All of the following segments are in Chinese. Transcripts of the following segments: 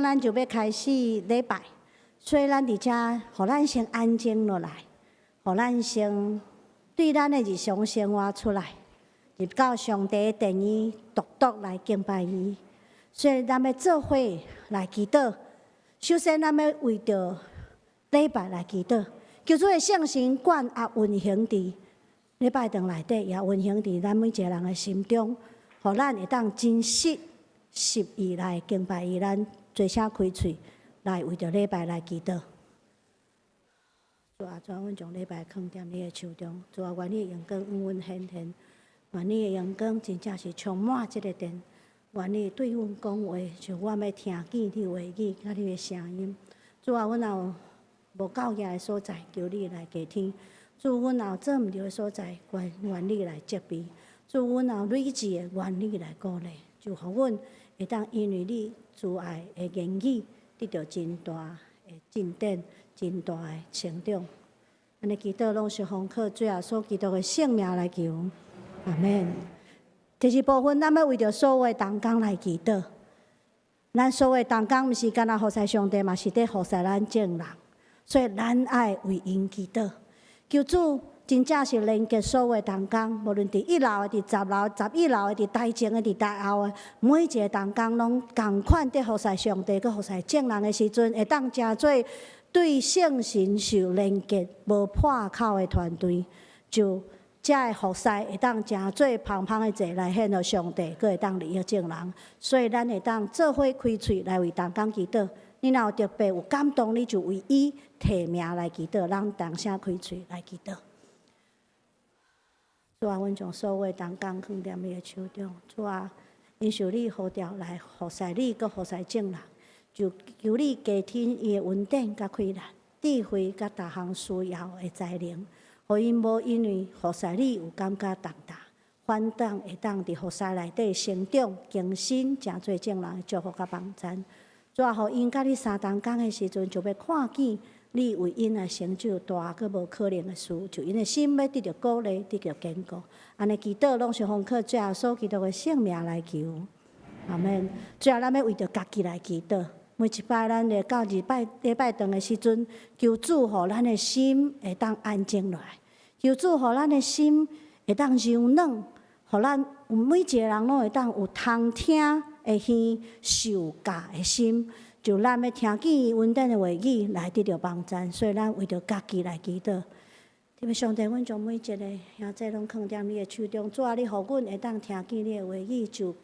咱就要开始礼拜，所以咱伫遮，互咱先安静落来，互咱先对咱的日常生活出来，入到上帝的殿宇，独独来敬拜伊。所以咱要做伙来祈祷。首先，咱要为着礼拜来祈祷，求主的圣神管压运行伫礼拜堂内底，也运行伫咱每一个人的心中，互咱会当真实意来敬拜伊。咱做声开喙来为着礼拜来祈祷。主啊，主啊，阮将礼拜放伫你的手中。主啊，愿你的阳光温温显显，愿你的阳光真正是充满这个殿。愿你对阮讲话，就我要听见你话语，甲你的声音。主啊，阮若无够硬的所在，求你来加添。主，阮若做毋对的所在，愿你来责备。主，阮若睿智的，愿你来鼓励。就互阮会当因为你慈爱的言语，得到真大的进展，真大的成长。安尼祈祷拢是奉靠主耶稣基督的圣名来求，阿免。第二部分，咱要为着所有的同工来祈祷。咱所有的同工，毋是干那服侍上帝，嘛是伫服侍咱众人。所以咱爱为因祈祷，求主真正是连接所有的同工，无论伫1楼的、伫10楼、11楼的、伫台前的、伫台后的，每一个同工拢共款伫服侍上帝、佮服侍众人的时阵，会当诚做对圣神受连接、无破口的团队，就这个服侍会当诚做芳芳的祭来献予上帝，佮会当利益众人。所以咱会当做伙开喙来为同工祈祷。你若有特别有感动，你就为伊提名来祈祷，咱同声开喙来祈祷。主啊，阮将所有的同工放伫你的手中。主啊，因受你呼召来服侍你，佮服侍众人，就求你加添伊的稳定佮开力、智慧佮逐项需要的才能，互因无因为服侍你有感觉重大，反倒会当伫服侍内底成长、更新，诚侪众人的祝福佮帮助。主啊，互因甲你相同工的时阵，就要看见你为因来成就大佮无可能的事，就因的心要得到鼓励，得到坚固。安尼祈祷拢是奉靠主耶稣基督的圣名来求，阿免。最后，咱要为着家己来祈祷。每一摆咱会到礼拜堂的时阵，求主互咱的心会当安静落来，求主互咱的心会当柔软，互咱每一个人拢会当有通听的耳、受教的心。就咱要听见伊稳定的话语来得到帮助，所以咱为着家己来祈祷。特别上帝，阮将每一个兄弟拢放伫你的手中。主啊，你互阮会当听见你的话语，就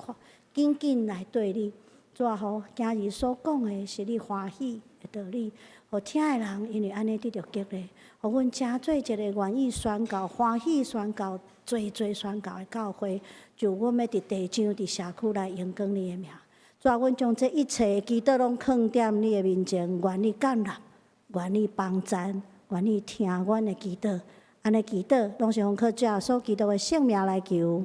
紧紧来对你。主啊，互今日所讲的是你欢喜的道理，互听的人因为安尼得到激励，互阮诚做一个愿意宣告、欢喜宣告、做宣告的教会。就阮要伫地上、伫社区来荣光你的名。主啊，阮将这一切祈祷拢放伫你的面前，愿你感染，愿你帮助，愿你听阮的祈祷。安尼祈祷拢是奉靠主耶稣基督的圣名来求，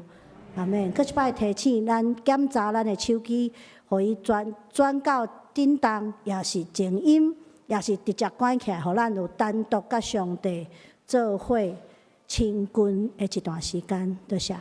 阿免。搁一摆提醒咱检查咱的手机，互伊转到震动，也是静音，也是直接关起来，互咱有单独甲上帝做伙亲近的一段时间。多谢。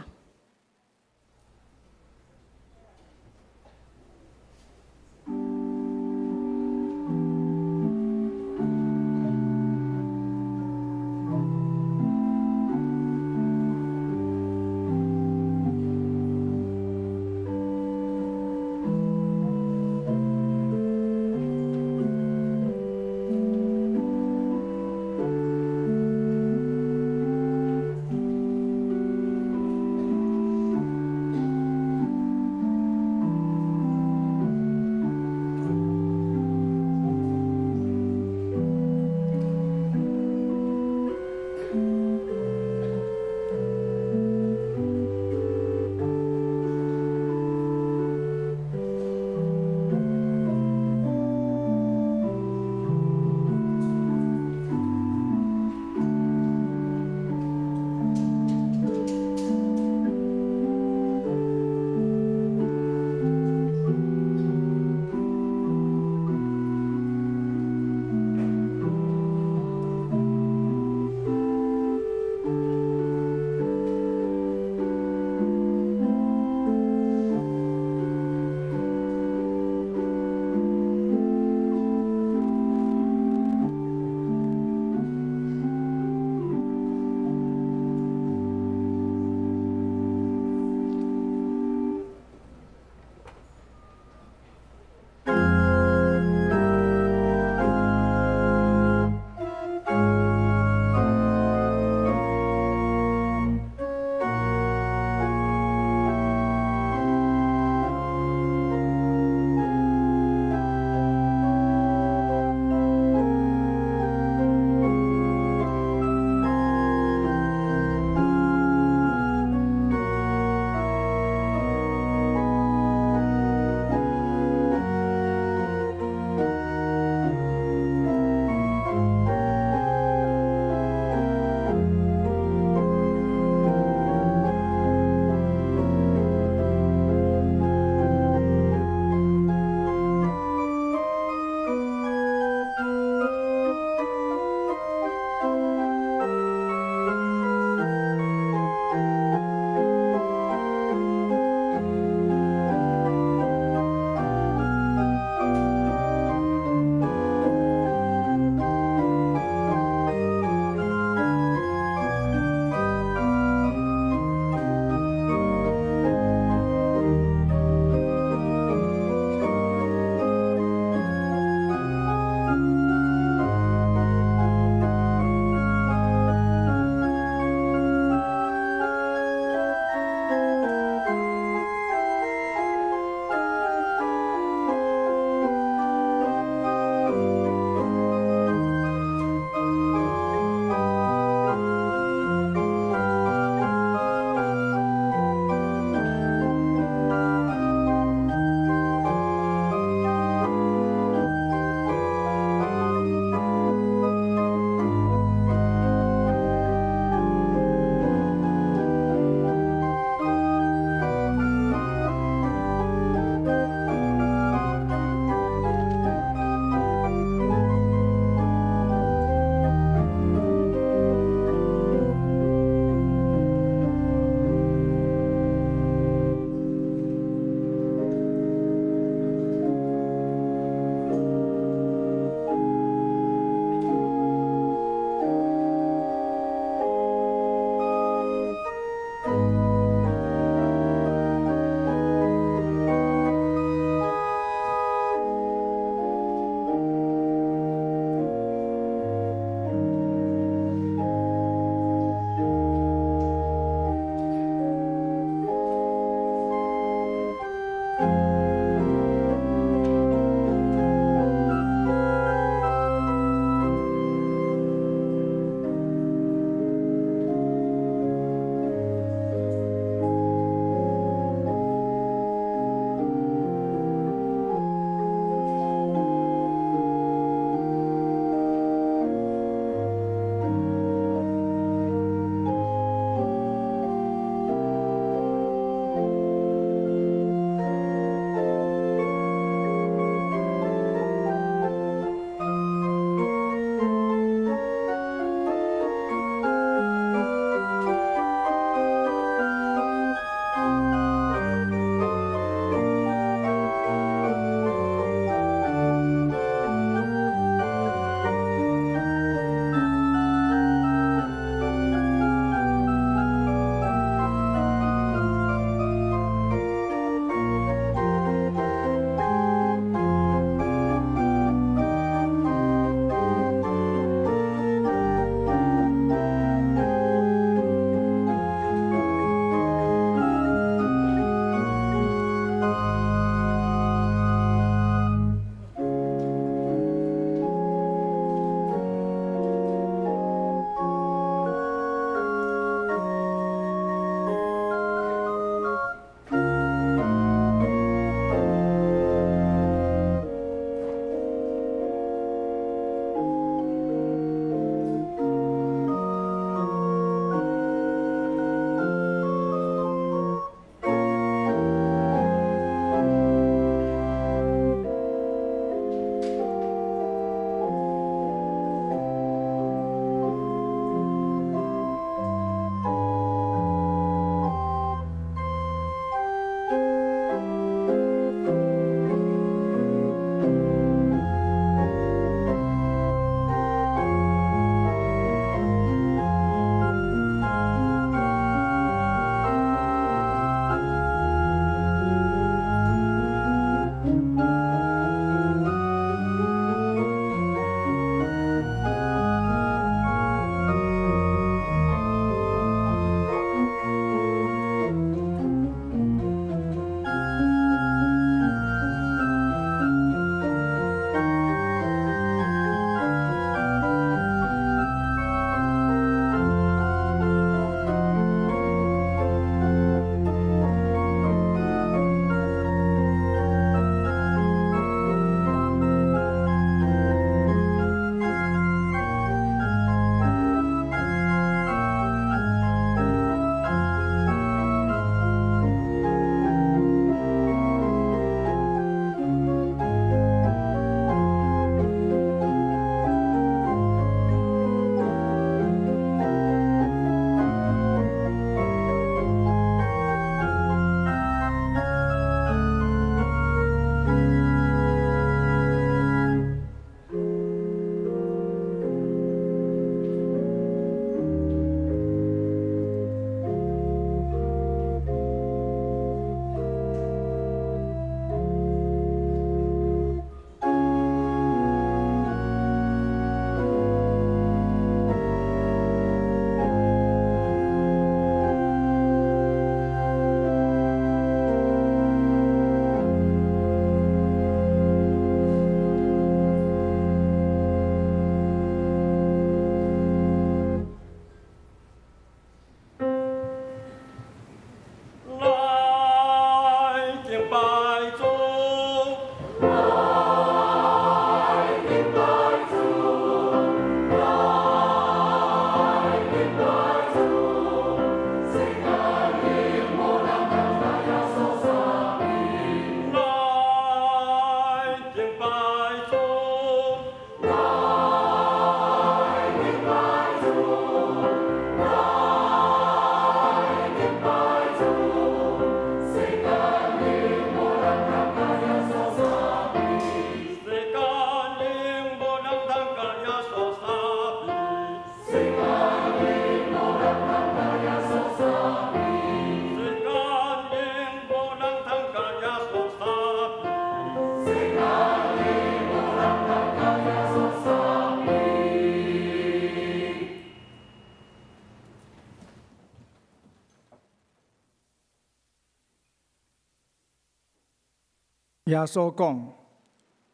耶稣讲：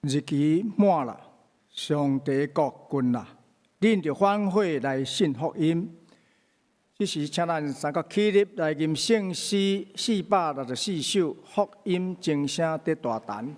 日期满了，上帝国近了，恁就反悔来信福音。这时，请咱三个起立来吟圣诗464首福音正声得大坛。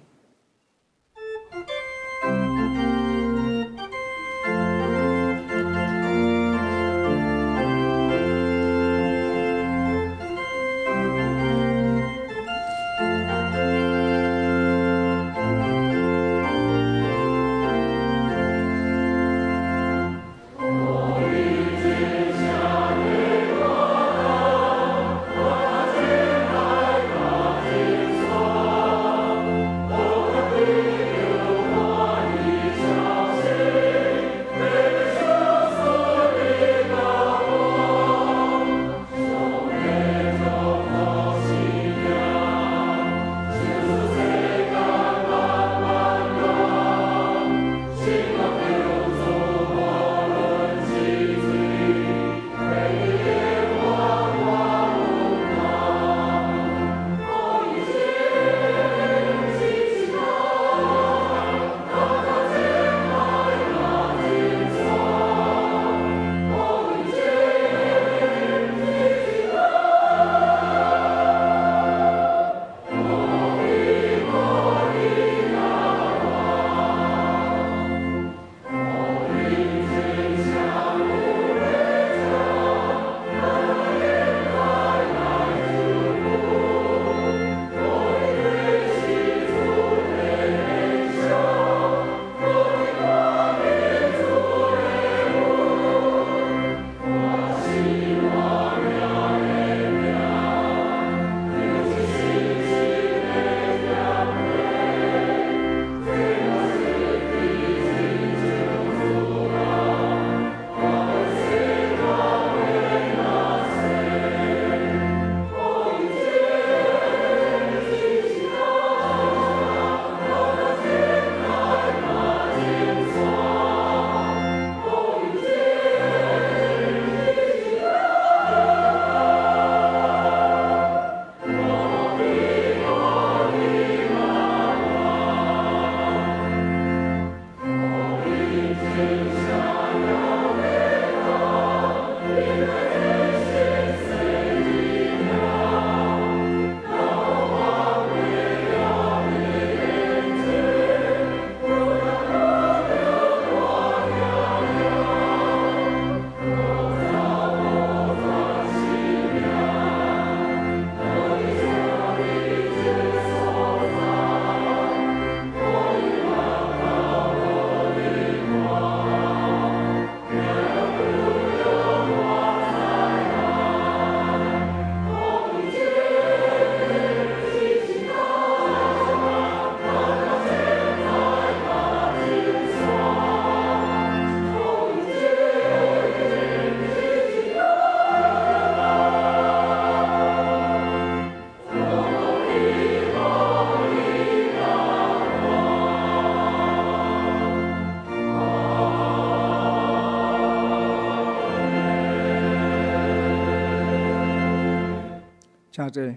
请坐，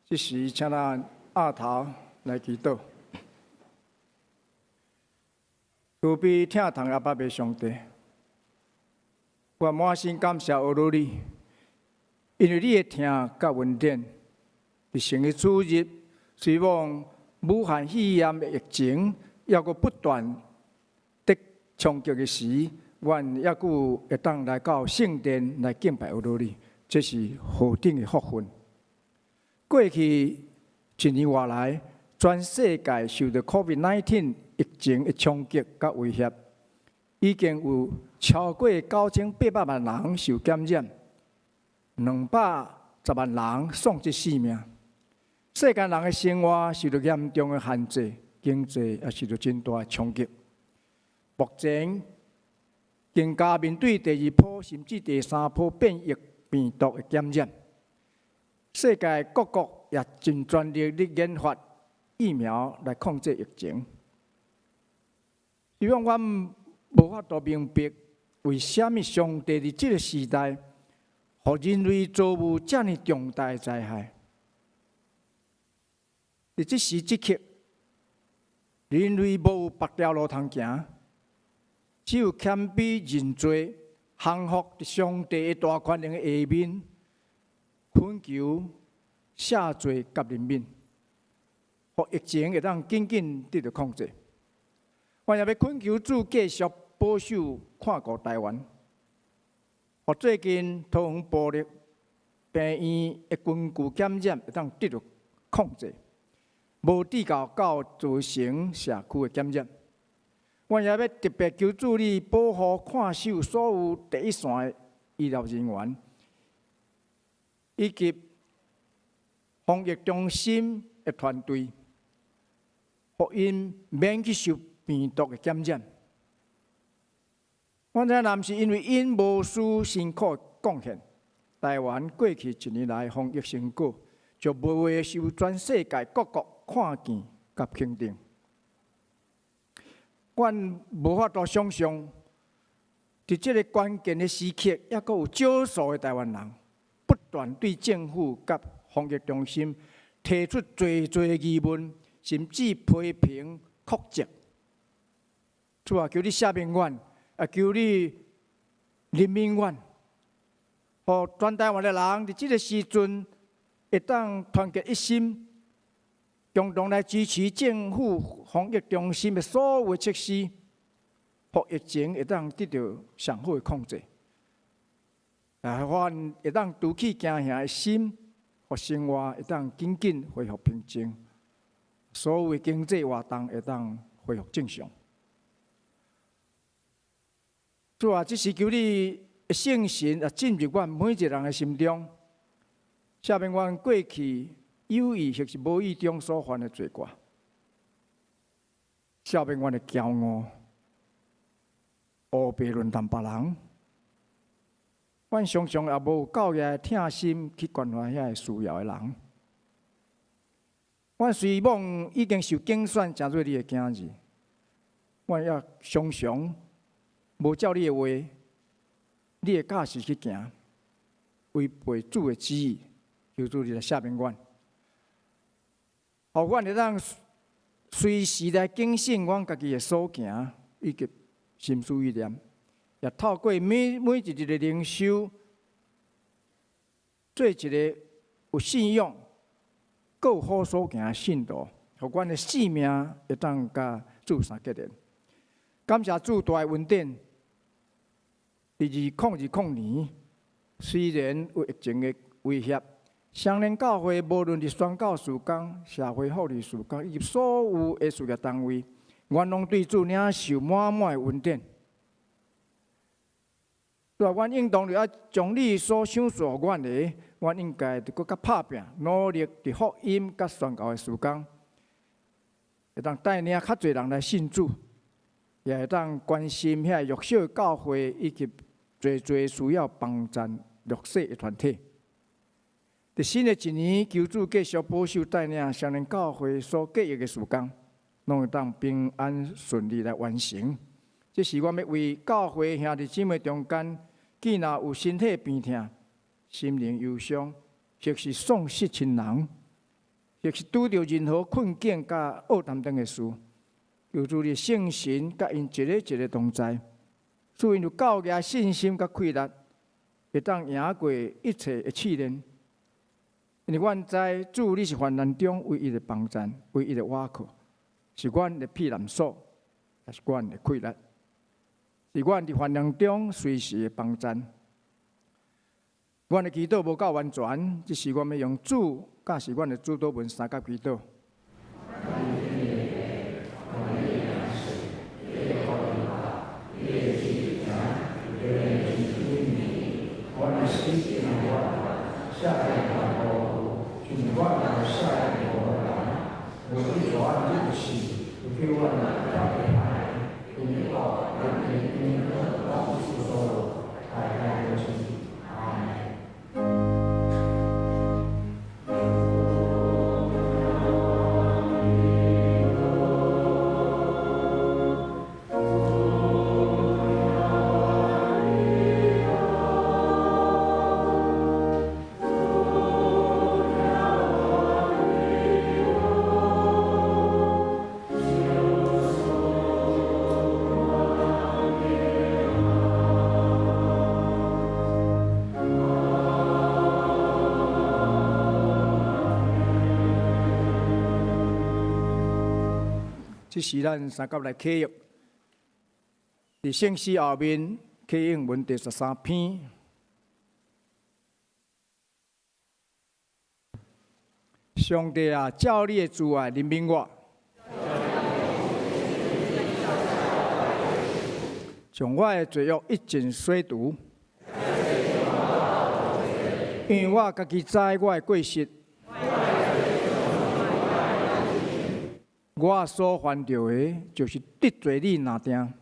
这时请咱压头来祈祷。慈悲疼痛阿爸爸上帝，我满心感谢俄罗你，因为你的疼甲恩典，伫神的主日，虽望武汉肺炎的疫情还阁不断的冲击的时，阮还阁会当来到圣殿来敬拜俄罗你，这是何等的福分！过去一年外来，全世界受到 COVID-19 疫情的冲击甲威胁，已经有超过9800万人受感染，210万人丧失性命。世间人的生活受到严重的限制，经济也受到真大的冲击。目前更加面对第2波甚至第3波变异病毒的感染。世界各国也尽全力研发疫苗来控制疫情。希望我们无法度明白，为什么上帝伫这个时代，互人类遭遇这么重大的灾害。伫这时这刻，人类无有别条路通行，只有谦卑认罪，降服伫上帝的大权能的下面，恳求赦罪甲怜悯，互疫情会当紧紧得到控制。我也要恳求主继续保守看顾台湾，互最近桃园暴力病院的根据检验会当得到控制，无递到造成社区的检验。我也要特别求助你保护看守所有第一线的医疗人员，以及防疫中心的团队，互因免去受病毒的检验。我知若毋是因为因无私辛苦的贡献，台湾过去一年来防疫成果，就无会受全世界各国看见甲肯定。阮无法度想象，伫这个关键的时刻，还阁有少数的台湾人不断对政府甲防疫中心提出侪疑问，甚至批评苛责。主啊，求你赦免阮，也求你怜悯阮，互全台湾的人伫这个时阵会当团结一心，共同来支持政府防疫中心的所有的措施，互疫情会当得到上好的控制。阮会当拄起惊吓的心，互生活会当紧紧恢复平静，所有的经济活动会当恢复正常。主啊，这是求你的圣神也进入阮每一个人的心中，赦免阮过去有意或是无意中所犯的罪过，赦免阮的骄傲、乌白论断别人。阮常常也无够个疼心去关怀遐个需要的人。阮虽望已经受竞选成做你的囝儿，阮也常常无照你的话、你的教示去行，违背主的旨意，求主你来赦免阮，互阮会当随时来警醒阮家己的所行以及心思意念，也透过每一日的灵修，做一个有信仰、阁有好所行的信徒，互阮的性命会当甲主相结连。感谢主大的恩典。2020年，虽然有疫情的威胁，双联教会无论是宣教事工、社会福利事工，以及所有的事业单位，愿拢对主领受满满的恩典。对，阮应当着要将你所赏赐予阮的，阮应该着搁较拍拼，努力伫福音甲宣教的事工，会当带领较侪人来信主，也会当关心遐弱小的教会以及侪需要帮助弱势的团体。伫新的一年，求主继续保守带领双联教会所计划的事工，拢会当平安顺利来完成。这是我要为教会兄弟姊妹中间，既若有身体病痛、心灵忧伤，或是丧失亲人，或是拄着任何困境甲恶谈等的事，求主你圣神甲因一个一个同在。使因有够个信心甲气力，会当赢过一切的试炼。因为阮知主你是患难中唯一的帮站，唯一的倚靠，是阮的避难所，也是阮的气力，是阮伫患难中随时的帮站。阮的祈祷无够完全，只是阮要用主，甲是阮的主祷文三甲祈祷。这时咱三甲来启用，伫圣诗后面启用文第13篇。上帝啊，照你的慈爱怜悯我，将我的罪恶一尽洗除，因为我家己知我的过失，我所犯着的，就是得罪你哪定。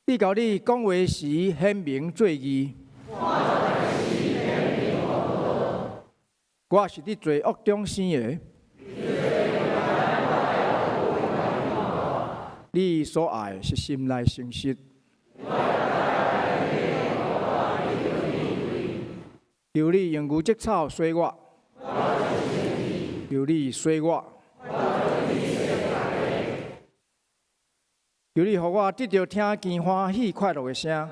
你甲你讲话时显明罪义，我是伫罪恶中生的。你所爱是心内诚实，求你用牛舌草洗我，求你洗我，求你予我得到听见欢喜快乐的声。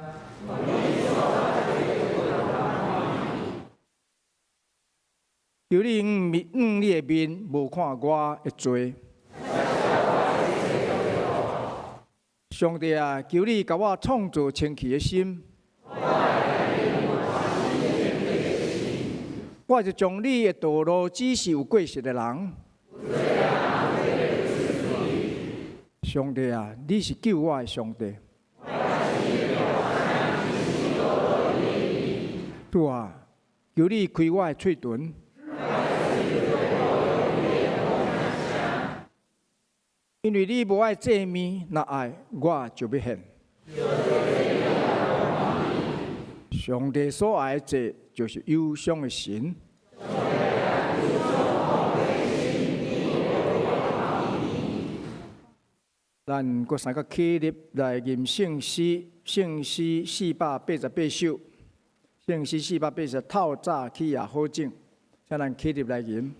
求你你的面无看我的罪。上帝啊，求你甲我创造清气的心。我是将你的道路指示有过失的人。上帝啊，你是救我的上帝。主啊，求你开我的嘴唇。因为你无爱祭物，若爱我就要献。上帝所爱的祭，就是忧伤的神。咱搁三个起立来念圣诗488首，圣诗480透早起也好整，请咱起立来念。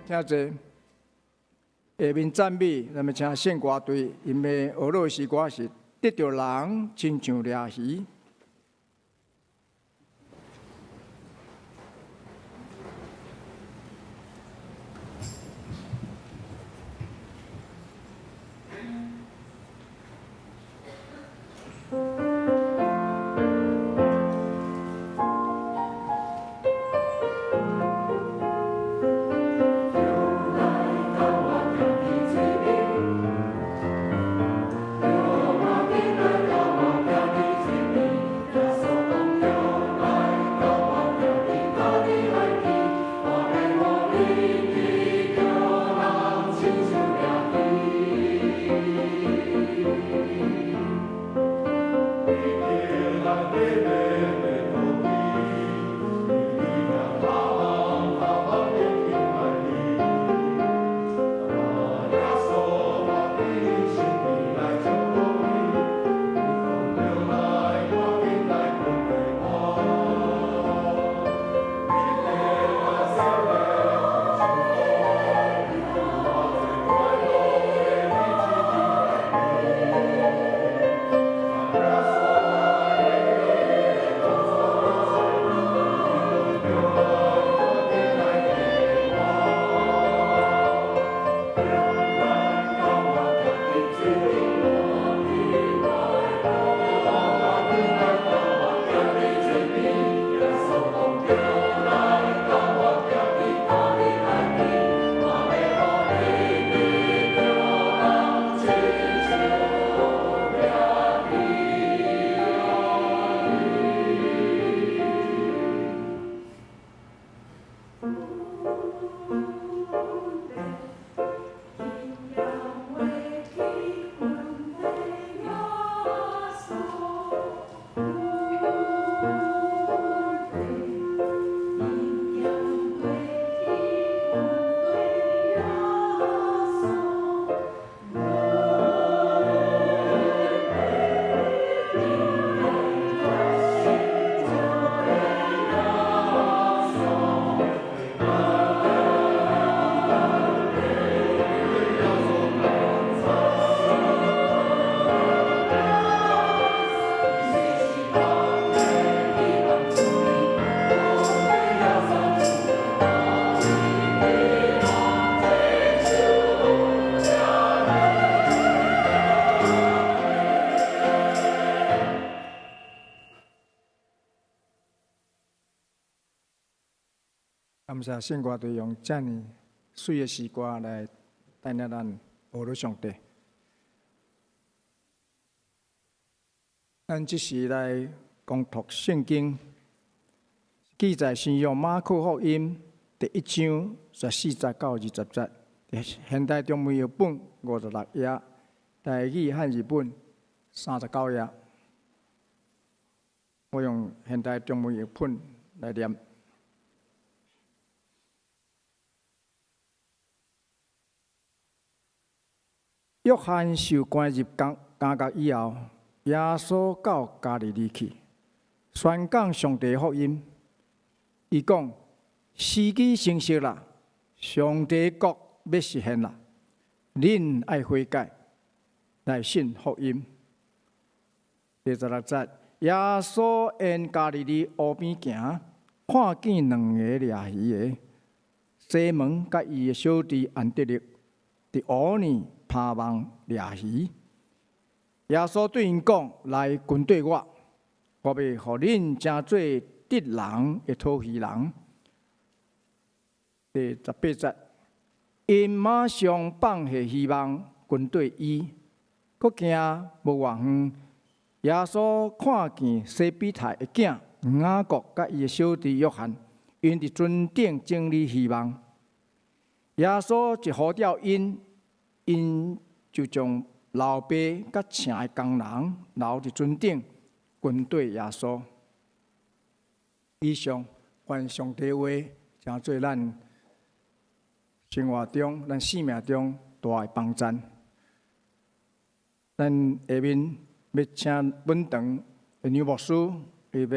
听者，下面赞美，咱们请献歌队，因为俄罗斯歌是得着人亲像掠鱼。感谢圣歌队用遮尔水的诗歌来带领咱学了上帝。咱即时来攻读圣经，记载新约马可福音第1章14节到20节，现代中文译本56页，台语汉语本39页。我用现代中文译本来念。约翰受关入监狱以后，耶稣到加利利去，宣讲上帝福音。伊讲：时机成熟啦，上帝国要实现啦，恁爱悔改，来信福音。第16节，耶稣沿加利利湖边行，看见2个掠鱼的，西门甲伊的小弟安德烈，伫湖里盼望掠鱼。耶稣对因讲：来跟对我，我要互恁成做得人的讨鱼人。第18节，因马上放下希望，跟对伊，搁行无偌远。耶稣看见西比泰的囝雅各甲伊的小弟约翰，因伫船顶整理希望。耶稣一呼召因，因就将老爸甲请的工人留伫船顶，跟对耶稣。以上愿上帝话，成做咱生活中、咱生命中大的帮助。咱下面要请本堂的女牧师，伊要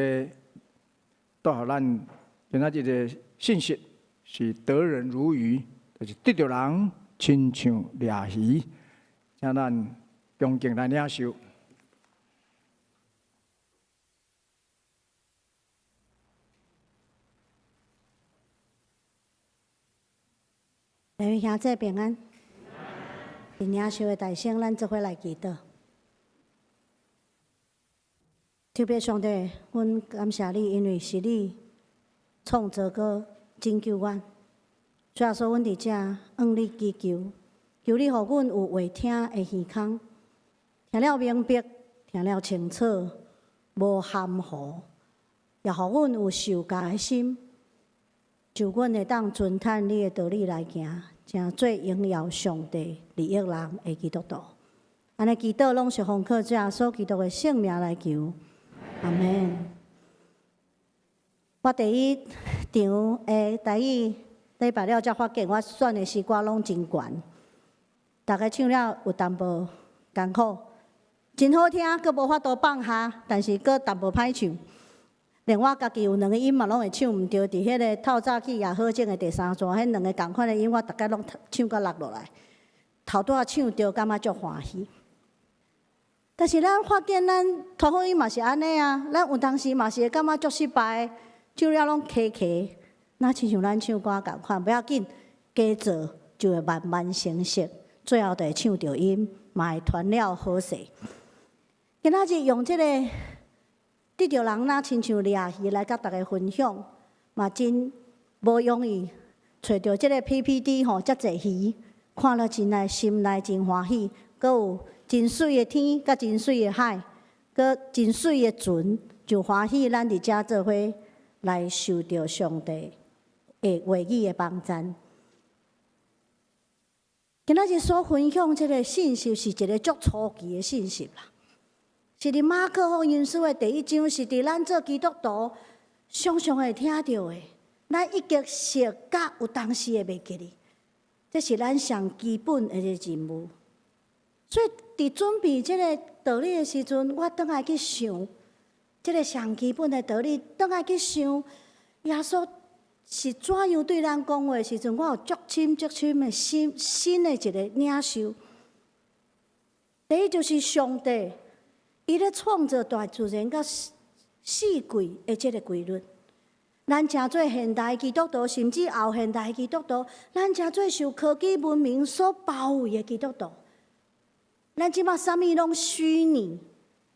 带予咱今仔日的信息是得人如鱼，就是得着人亲像掠鱼，请咱恭敬来领受。各位兄弟平安，领受的大圣，咱做伙来祈祷。特别上帝，阮感谢你，因为是你创造个拯救阮。主要说，阮伫遮向你祈求，求你，互阮有话听的耳孔，听了明白，听了清楚，无含糊，也互阮有受教的心。就阮会当遵趁你的道理来行，正做荣耀上帝利益人的基督徒。安尼祈祷拢是奉靠主耶稣基督的圣名来求，阿门。我第1场的台语礼拜了才发现，我选的诗歌拢真悬，大家唱了有淡薄艰苦，真好听，阁无法度放下，但是阁淡薄歹唱。连我家己有2个音嘛，拢会唱毋着。伫迄个透早起也好整的第3段，迄2个同款的音，我大概拢唱甲落落来。头拄仔唱着，感觉足欢喜。但是咱发现，咱托福音嘛是安尼啊，咱有当时嘛是会感觉足失败，唱了拢卡卡，那亲像咱唱歌共款，不要紧，加做就会慢慢成熟，最后就会唱着音，嘛会传了好势。今仔日用这个。得着人若亲像掠鱼来甲大家分享，嘛真无容易找到即个 PPT 吼，遮济鱼，看了真来心内真欢喜，阁有真水的天，甲真水的海，阁真水的船，就欢喜咱伫遮做伙来受到上帝的话语的帮助。今仔日所分享即个信息是一个足初期的信息啦。是伫马可福音书的第1章，是伫咱做基督徒常常会听到的。咱一直熟甲有当时会袂记哩，这是咱上基本的一个任务。所以伫准备这个道理的时阵，我倒来去想，这个上基本的道理，倒来去想，耶稣是怎样对咱讲话的时阵，我有足深足深的新的一个领受。第一就是上帝。伊咧创造大自然甲四季的即个规律，咱诚做现代基督徒，甚至后现代基督徒，咱诚做受科技文明所包围的基督徒。咱即马啥物拢虚拟，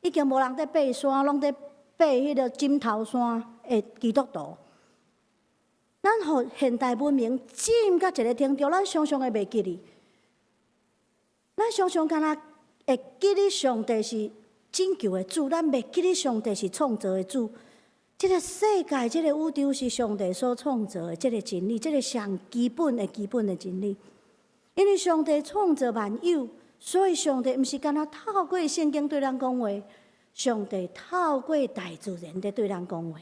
已经无人在爬山，拢在爬迄个枕头山的基督徒。咱互现代文明进到一个程度，咱常常会袂记哩。咱常常敢若会记哩上帝是拯救的主，咱袂记哩上帝是创造的主。这个世界、这个宇宙是上帝所创造的，这个真理，这个上基本的真理。因为上帝创造万有，所以上帝毋是敢若透过圣经对咱讲话，上帝透过大自然在对咱讲话。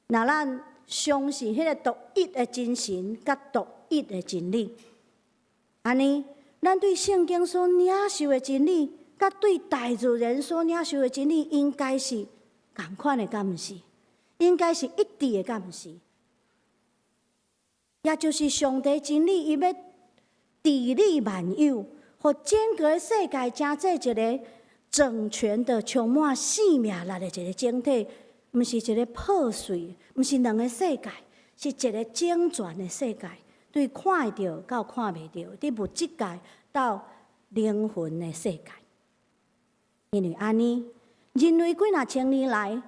那咱相信迄个独一的精神，甲独一的真理，安尼，咱对圣经所领受的真理，甲对大自然所领受的真理，应该是同款的，敢毋是？应该是一致的，敢毋是？也就是上帝真理，伊要治理万有，互整个世界成做一个整全的、充满生命力的一个整体，毋是一个破碎，毋是两个世界，是一个整全的世界。对看会到到看袂到，对物质界到灵魂的世界。因为安尼，人类几若千年来，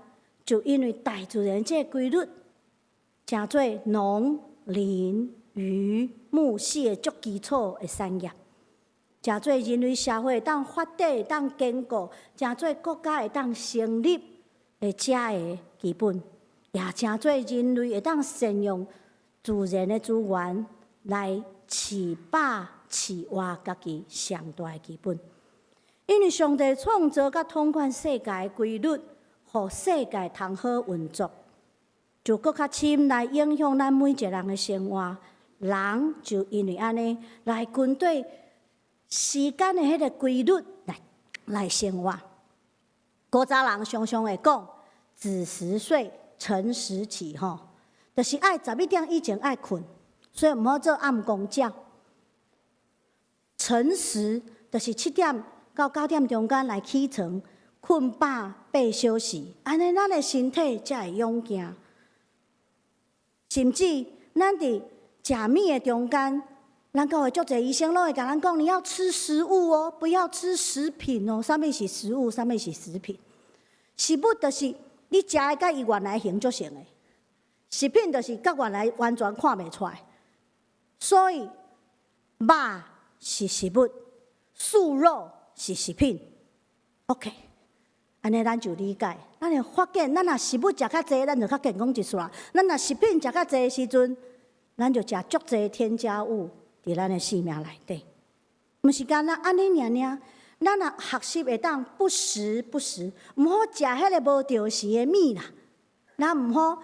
就因为大自然这个规律，成做农林渔牧蟹足基础的产业，成做人类社会当发展、当坚固，成做国家会当成立的这个基本，也成做人类会当善用自然的资源来饲饱饲活家己上大的基本。因为上帝创造甲统管世界的规律，互世界通好运作，就搁较深来影响咱每一个人的生活。人就因为安尼来跟对时间的迄个规律来生活。古早人常常会讲“子时睡，辰时起”吼，就是爱11点以前爱困，所以毋好做暗公觉。辰时就是7点到9点中间来起床，困饱8小时，安尼咱的身体才会勇健。甚至咱伫食米的中间，咱教会足侪医生拢会甲咱讲，你要吃食物哦，不要吃食品哦。啥物是食物？啥物是食品？食物就是你食的甲伊原来形足像的，食品就是甲原来完全看袂出来。所以，肉是食物，素肉是食品。OK， 安尼咱就理解。咱会发现，咱若食物食较济，咱就较健康一丝；咱若食品食较济的时阵，咱就食足济添加物伫咱的生命内底。毋是干那安尼尔尔，咱若学习会当不时不时，毋好食迄个无着时的米啦。咱毋好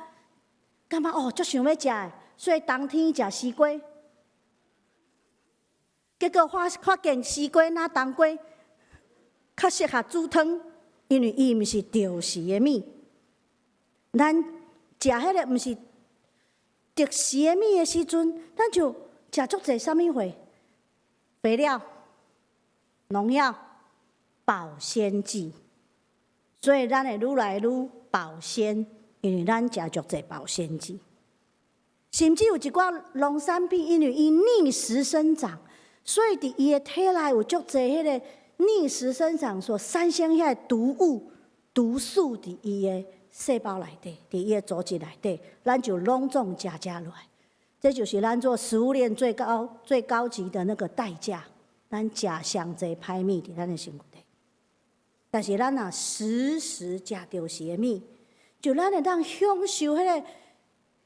感觉哦，足想要食的，所以冬天食西瓜。结果发现西瓜若冬瓜较适合煮汤，因为伊毋是着时的米。咱食迄个毋是着时的米的时阵，咱就食足济啥物货？肥料、农药、保鲜剂，所以咱会愈来愈保鲜，因为咱食足济保鲜剂。甚至有一寡农产品，因为伊逆时生长，所以伫伊的体内有足济迄个逆时生长所产生遐个毒物、毒素伫伊的细胞内底，伫伊的组织内底，咱就拢总食落来。这就是咱做食物链最高级的那个代价。咱食上济歹米伫咱的身躯底，但是咱若时时食着时的米，就咱会当享受迄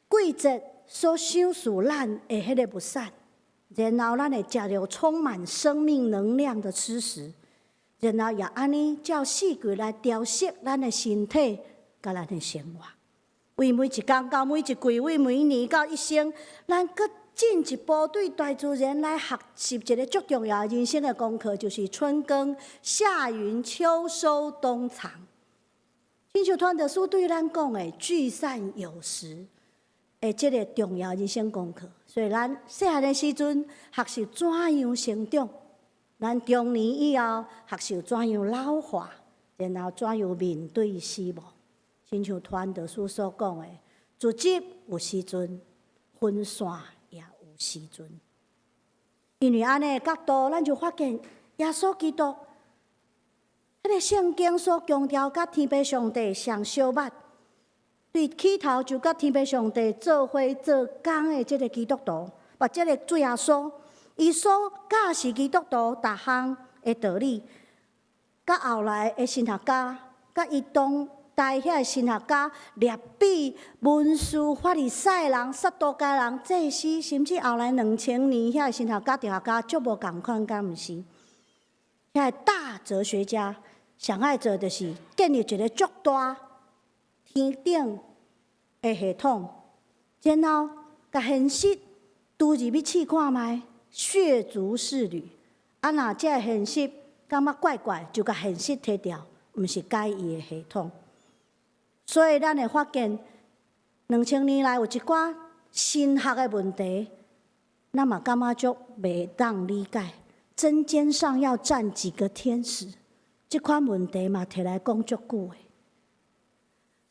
个季节所享受咱的迄个物产，然后咱会食着充满生命能量的吃食，然后也安尼照四季来调息咱的身体甲咱的生活。为每一天到每一季，为每年到一生，咱搁进一步对大自然来学习一个足重要的人生的功课，就是春耕、夏耘、秋收、冬藏。新秀团的书对咱讲的聚散有时的这个重要人生功课，所以咱细汉的时阵学习怎样成长，咱中年以后学习怎样老化，然后怎样面对死亡。亲像团导师所讲的，自己有时阵，分散也有时阵。因为安尼角度，咱就发现耶稣基督，迄个圣经所强调甲天父上帝上小捌，对起头就甲天父上帝做伙做工的即个基督徒，把即个主耶稣，伊所教示基督徒逐项的道理，甲后来的神学家，甲伊当代遐神学家、列比、文士、法利赛人、撒都该人、祭司，甚至后来2000年遐神学家、哲学家，足无共款，敢毋是？遐大哲学家上爱做就是建立一个足大天顶的系统，然后甲现实拄入去试看觅，血足适履。啊，若这个现实感觉怪怪，就甲现实摕掉，毋是改伊的系统。所以，咱会发现2000年来有一寡神学的问题，咱嘛感觉足袂当理解。针尖上要站几个天使，即款问题嘛摕来讲足久的。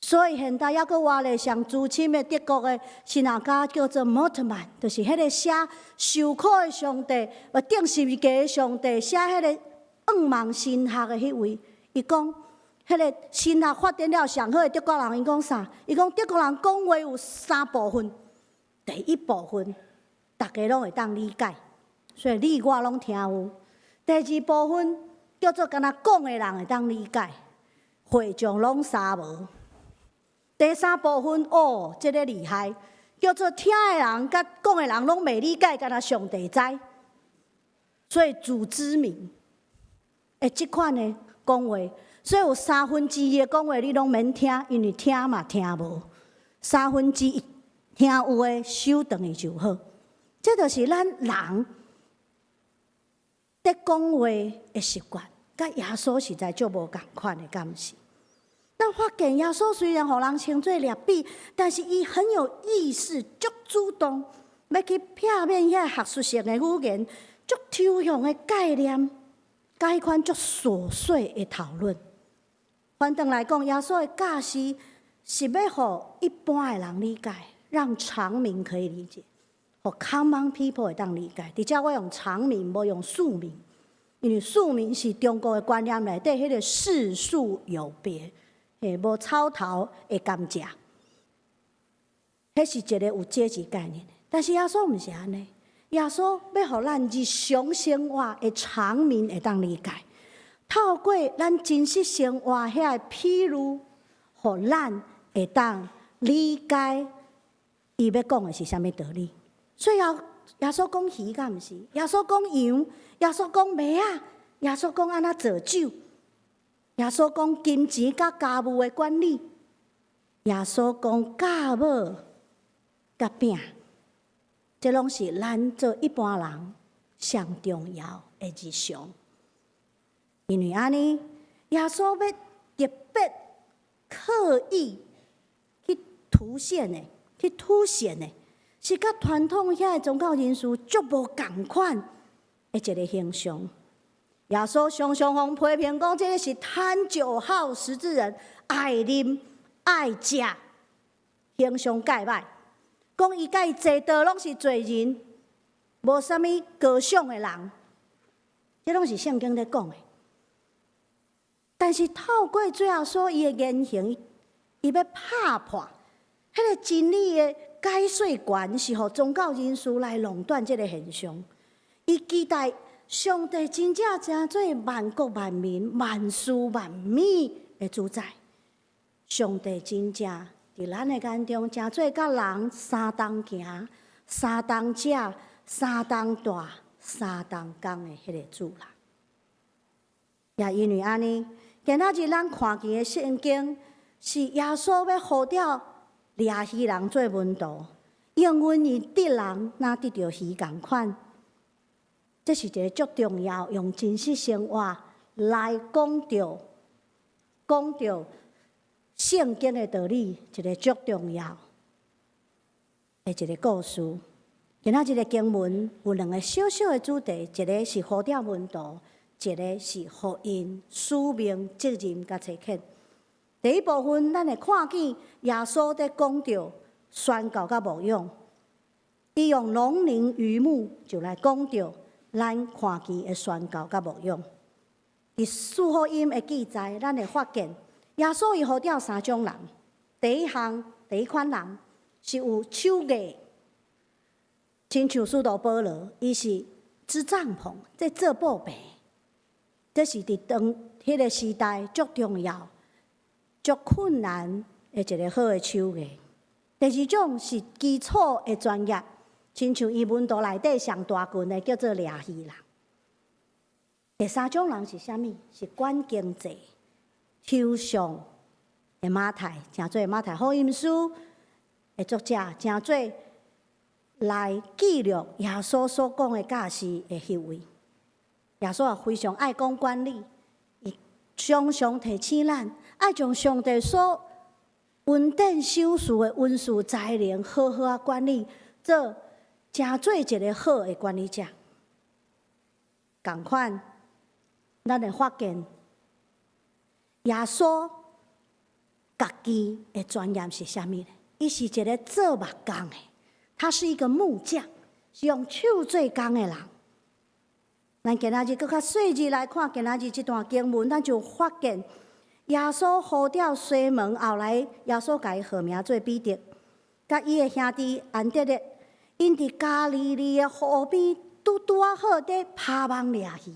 所以现代还阁活咧上资深的德国的神学家叫做莫特曼，就是迄个写受苦的上帝，或顶十字架的上帝，写迄个噩梦神学的迄位，伊讲。迄个神学发展了上好的德国人，伊讲啥？伊讲德国人讲话有3部分，第一部分大家拢会当理解，所以你我拢听有；第二部分叫做敢若讲的人会当理解，会众拢啥无；第3部分哦，这个厉害，叫做听的人甲讲的人拢袂理解，敢若上帝知，所以自知明。即款的讲话。所以有2/3的讲话你拢免听，因为听嘛听无；1/3听有诶，收转去就好。这就是咱人在讲话的习惯，甲耶稣实在足无共款的，敢毋是？咱发现耶稣虽然互人称作列比，但是伊很有意识，足主动，要去片面遐学术性的语言，足抽象的概念，甲迄款足琐碎的讨论。反正来讲，耶稣的教示是要互一般的人理解，让常民可以理解，互 common people 会当理解。而且我用常民，无用庶民，因为庶民是中国的观念内底迄个世俗有别，无草头会甘食，迄是一个有阶级概念的。但是耶稣毋是安尼，耶稣要互咱日常生活的常民会当理解。透过咱真实生活遐譬如，互咱会当理解伊要讲的是啥物道理。所以耶稣讲鱼，敢毋是？耶稣讲羊，耶稣讲马仔，耶稣讲安怎造酒，耶稣讲金钱甲家务的管理，耶稣讲教母甲饼，这拢是咱做一般人上重要的日常。因为安尼，耶稣要特别刻意去凸显的、是甲传统遐的宗教人士足无共款的一个形象。耶稣常常互批评讲，这个是贪酒好食之人，爱啉爱食，形象介歹。讲伊甲伊坐倒拢是罪人，无啥物高尚的人，这拢是圣经咧讲的。但是透过最后所伊的言行，伊要拍破迄个真理的解说权，是互宗教人士来垄断这个现象。伊期待上帝真正成做万国万民、万事万物的主宰。上帝真正伫咱的眼中，成做甲人相同行、相同食、相同大、相同工的迄个主人。也因为安尼，今仔日咱看见的圣经，是耶稣要呼召掠鱼人做门徒，因为伊得人哪得着鱼共款。这是一个足重要，用真实生活来讲到圣经的道理，一个足重要的一个故事。今仔日的经文有2个小小的主题，一个是呼召门徒，一个是福音使命责任甲切恳。第一部分，咱会看见耶稣在讲到宣告甲牧养，伊用农林渔牧就来讲到咱看见的宣告甲牧养。伫四福音的记载，咱会发现耶稣伊呼召3种人。第一项第一款人是有手艺，亲像使徒保罗，伊是织帐篷，在做布被，这是伫迄个时代足重要、足困难的一个好的手艺。第二种是基础的专业，亲像伊文图内底上大群的叫做掠鱼人。第三种人是啥物？是管经济、抽象的马太，诚做马太福音书的作者，诚做来记录耶稣所讲的教示的迄位。耶稣也非常爱讲管理，伊常常提醒咱爱将上帝所稳定手续的文书才能好好啊管理，做诚做一个好的管理者。同款，咱会发现耶稣家己的专业是啥物呢？伊是一个做木工的，他是一个木匠，是用手做工的人。咱今仔日搁较细致来看今仔日这段经文，咱就发现耶稣呼召西门后来，耶稣甲伊号名做彼得，甲伊的兄弟安德烈，因伫加利利的湖边拄啊好伫拍网掠鱼。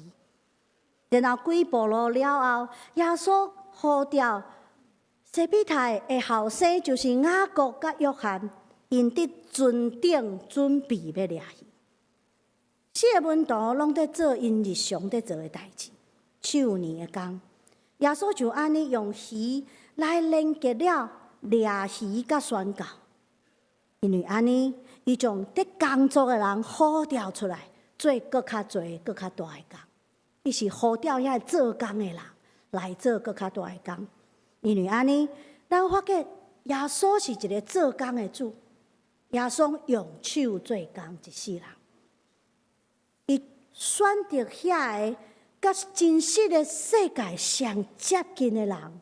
然后几步路了后，耶稣呼召西庇太的后生，就是雅各甲约翰，因伫船顶准备要掠鱼。四个门徒拢在做因日常在做的代志，手艺的工。耶稣就安尼用鱼来连接了掠鱼甲宣教，因为安尼，伊将伫工作的人呼召出来，做搁较侪、搁较大的工。伊是呼召遐做工的人来做搁较大的工，因为安尼，咱发觉耶稣是一个做工的主，耶稣用手做工一世人。伊选择遐个甲真实的世界上接近的人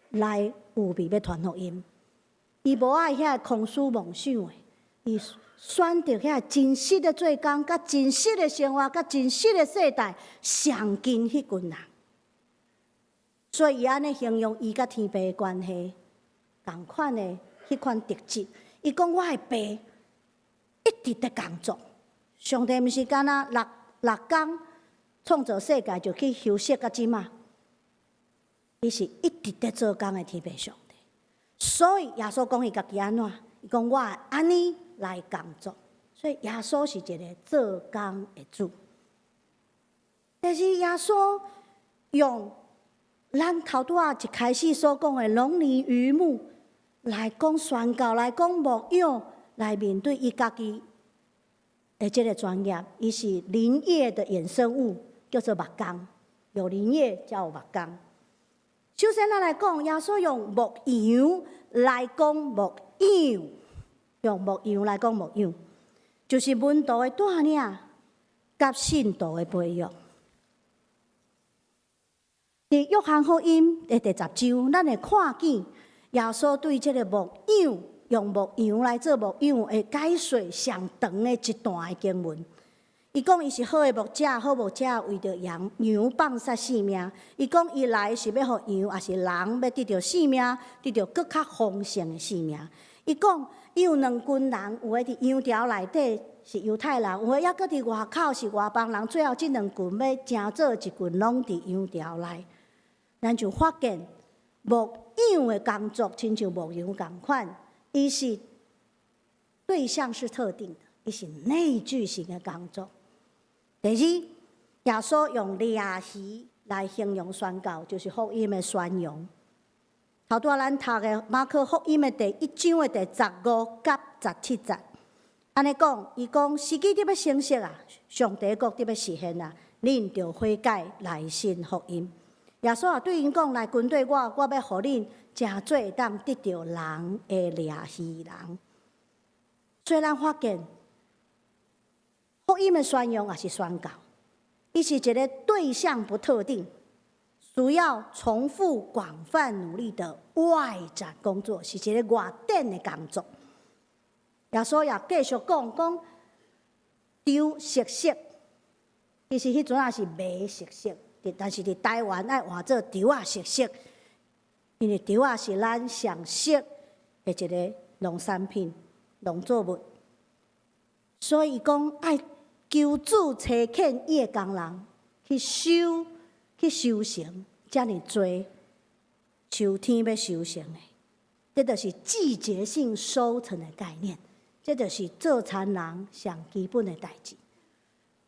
来有备要传福音。伊无爱遐个空思梦想的，伊选择遐真实的做工、甲真实的生活、甲真实的世代上近迄群人。所以伊安尼形容伊甲天父的关系，同款的迄款特质。伊讲我的爸一直在工作。上帝毋是干那六工创造世界就去休息到即嘛？伊是一直在做工的天父上帝。所以耶稣讲伊家己安怎？伊讲我安尼来工作。所以耶稣是一个做工的主。但是耶稣用咱头拄仔一开始所讲的农林渔牧来讲宣教，来讲牧养，来面对伊家己的这个专业，伊是林业的衍生物，叫做木工。有林业才有木工。首先，咱来讲，耶稣用牧羊来讲牧养，用牧羊来讲牧养，就是门徒的带领，甲信徒的培育。伫约翰福音的第10章，咱会看见耶稣对这个牧养。用牧羊来做牧养，会解说上长的一段的经文。伊讲伊是好的牧者，好牧者为着羊放杀性命。伊讲伊来是要互羊，也是人要得到性命，得到更较丰盛的性命。伊讲伊有2群人，有诶伫羊条内底是犹太人，有诶抑搁伫外口是外邦人。最后这2群要成做一群，拢伫羊条内。咱就发现牧养的工作，亲像牧羊共款。伊是对象是特定的，伊是内聚型的工作。第二，耶稣用掠鱼来形容宣教，就是福音的宣扬。头拄仔咱读的马可福音的第1章的第15甲17节，安尼讲，伊讲时机得要成熟啊，上帝国得要实现啊，恁着悔改来信福音。耶稣也对因讲：来跟对我要互恁诚做会当得到人的掠鱼人。所以咱发现，福音的宣扬也是宣教，伊是一个对象不特定，需要重复广泛努力的外展工作，是一个外展的工作。耶稣也继续讲丢熟悉，其实迄阵也是卖熟悉。但是伫台湾爱换做稻仔熟悉，因为稻仔是咱上熟的一个农产品、农作物。所以讲爱求主差遣伊的工人去收成，遮尔多秋天要收成的，这就是季节性收成的概念，这就是做田人上基本的代志。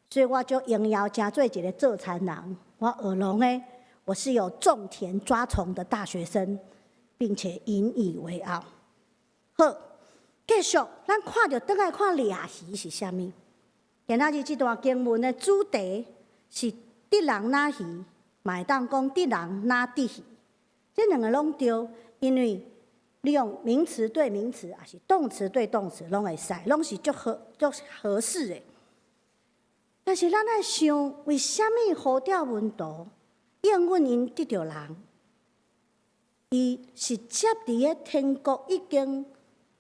所以我就荣耀真做一个做田人。我耳聋的，我是有种田抓虫的大学生，并且引以为傲。好，继续，咱看到倒来看掠鱼是啥物？今仔日这段经文的主题是得人拿鱼，嘛会当讲得人拿得鱼。这两个拢对，因为你用名词对名词，还是动词对动词，拢会使，拢是足合适的。但是咱爱想，为什么呼召门徒应允因得着人？伊是接伫个天国已经，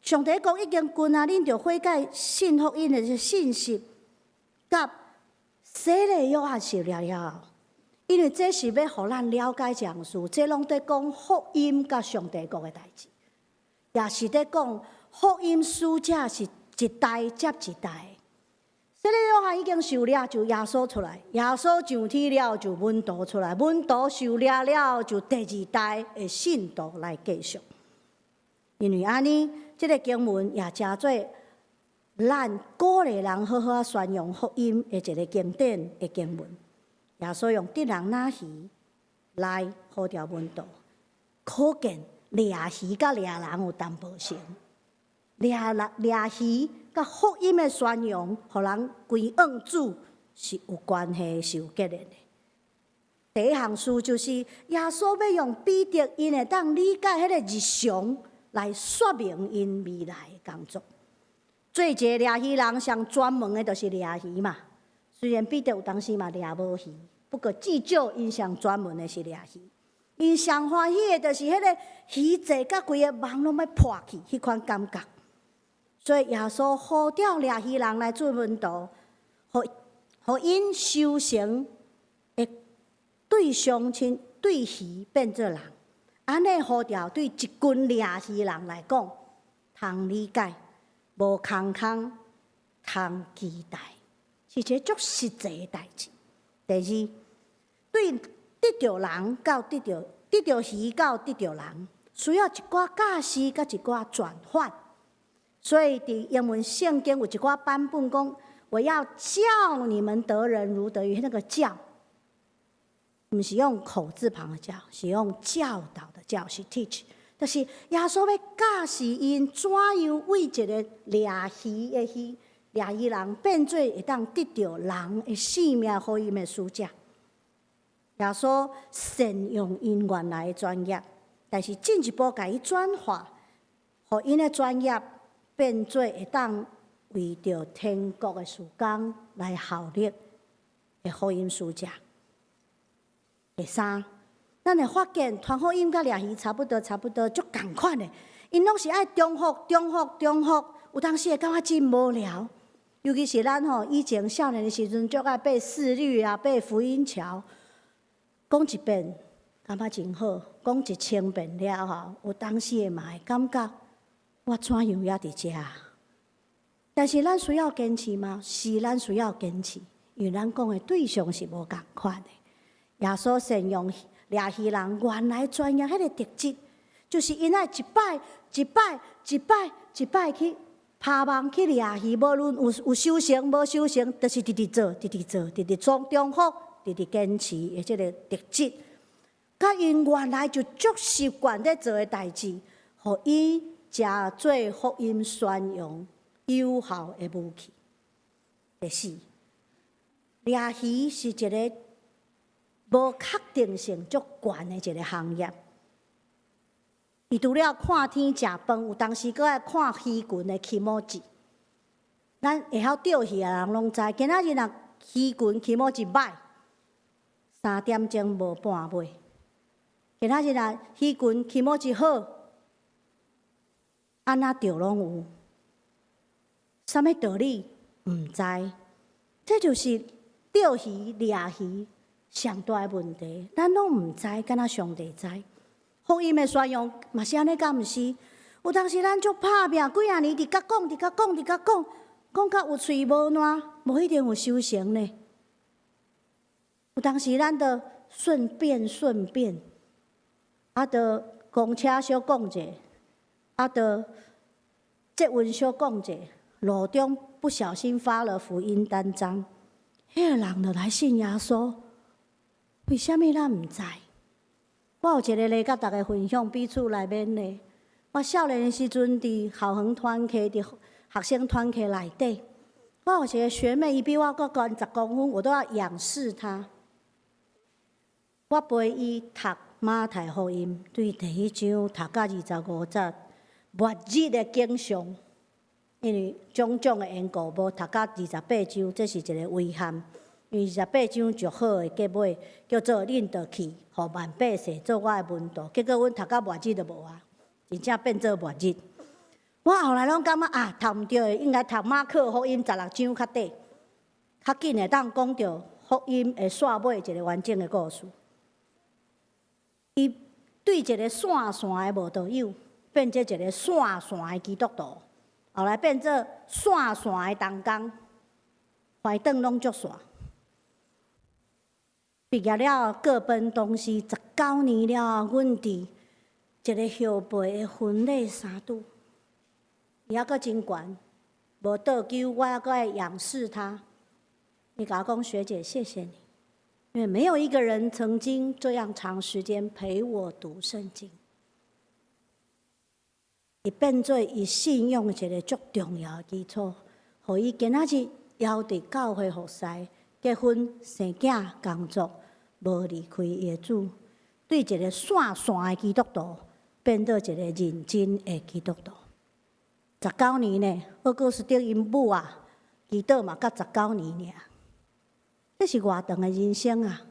上帝国已经近啊，恁着悔改信福音的信息，甲洗礼约翰受了后，因为这是要互咱了解这样事，这拢在讲福音甲上帝国的代志，也是在讲福音使者是一代接一代。洗礼约翰已经受了，就耶稣出来；耶稣上天了，就门徒出来；门徒受了，就第二代的信徒来继续。因为安尼，这个经文也真做咱鼓励人好好宣扬福音的一个经典的经文。耶稣用得人拿鱼来呼召门徒，可见掠鱼甲掠人有淡薄像。掠鱼甲福音的宣扬，互人归向主是有关系、是有责任的。第一项事就是耶稣要用彼得因会当理解迄个日常来说明因未来的工作。做一个掠鱼人上专门的就是掠鱼嘛。虽然彼得有当时嘛掠无鱼，不过至少因上专门的是掠鱼。因上欢喜的就是迄个鱼济甲规个网拢要破去，迄款感觉。所以耶稣呼召掠鱼人来做门徒，互因修成的对乡亲对鱼变做人。安尼呼召对一群掠鱼人来讲，通理解，无空，通期待，是一个足实际的代志。第二，对得着人到得着鱼到得着人，需要一寡教示甲一寡转换。所以，伫英文圣经有一寡版本讲，我要叫你们得人如得鱼，那个教，不是用口字旁的教，是用教导的教，是 teach。就是耶稣要教示因怎样为一个掠鱼人变做会当得着人的性命福音的使者。耶稣善用因原来的专业，但是进一步甲伊转化，互因的专业变做会当为着天国的事工来效力的福音使者。第三，咱会发现传福音甲掠鱼差不多，足共款的。因拢是爱重复，有当时会感觉真无聊。尤其是咱以前少年的时阵，足爱背四律啊，背福音桥，讲一遍感觉真好，讲1000遍了有当时嘛会感觉。我怎样也伫遮？但是咱需要坚持吗？是，咱需要坚持，因为咱讲的对象是无共款的。耶稣善用掠鱼人原来专业迄个特质，就是因爱一摆去拍网去掠鱼，无论有修成无修成，都是直做，重复，坚持的即个特质。甲因原来就足习惯在做的代志，互伊真做福音宣扬有效的武器。第四，掠鱼是一个无确定性足悬的一个行业。伊除了看天食饭，有当时搁爱看鱼群的起毛子。咱会晓钓鱼的人拢知，今仔日若鱼群起毛子歹，3点钟无半尾。今仔日若鱼群起毛子好，安那钓拢有，啥物道理毋知？这就是钓鱼、掠鱼上大的问题。咱拢毋知，敢若上帝知。福音的宣扬嘛是安尼，敢毋是？有当时咱足拍拼，几啊年伫甲讲，讲到有喙无烂，无一定有修行呢。有当时咱着顺便，着公车小讲者，着捷运小讲者，路中不小心发了福音单张，迄个人就来信耶稣。为什么咱毋知？我有一个咧，甲大家分享彼此内面咧。我少年的时阵，伫校园团契、伫学生团契内底，我有一个学妹，伊比我搁高10公分，我都要仰视她。我陪伊读马太福音，对第1章读到25节，末日的景象，因为种种的缘故，无读到28章，这是一个遗憾。因为28章就好的结尾，叫做恁着去，互万百姓做我的门徒。结果阮读到末日就无啊，真正变做末日。我后来拢感觉啊，读毋对的，应该读马可福音16章较短，较紧会当讲到福音的线尾一个完整的故事。伊对一个散的无道友，变做一个散的基督徒，后来变做散的同工，怀顿拢足散。毕业了，各奔东西。19年了，阮伫一个后辈的婚礼三拄，伊还阁真悬，无倒酒，我还阁爱仰视他。伊甲我讲：“学姐，谢谢你，因为没有一个人曾经这样长时间陪我读圣经。”伊变做伊信用一个足重要的基础，互伊今仔日还伫教会服侍、结婚、生囝、工作。无离开伊的主，对一个散的基督徒，变做一个认真的基督徒。19年呢，奥古斯丁因母啊，祈祷嘛，甲19年尔。这是偌长的人生啊！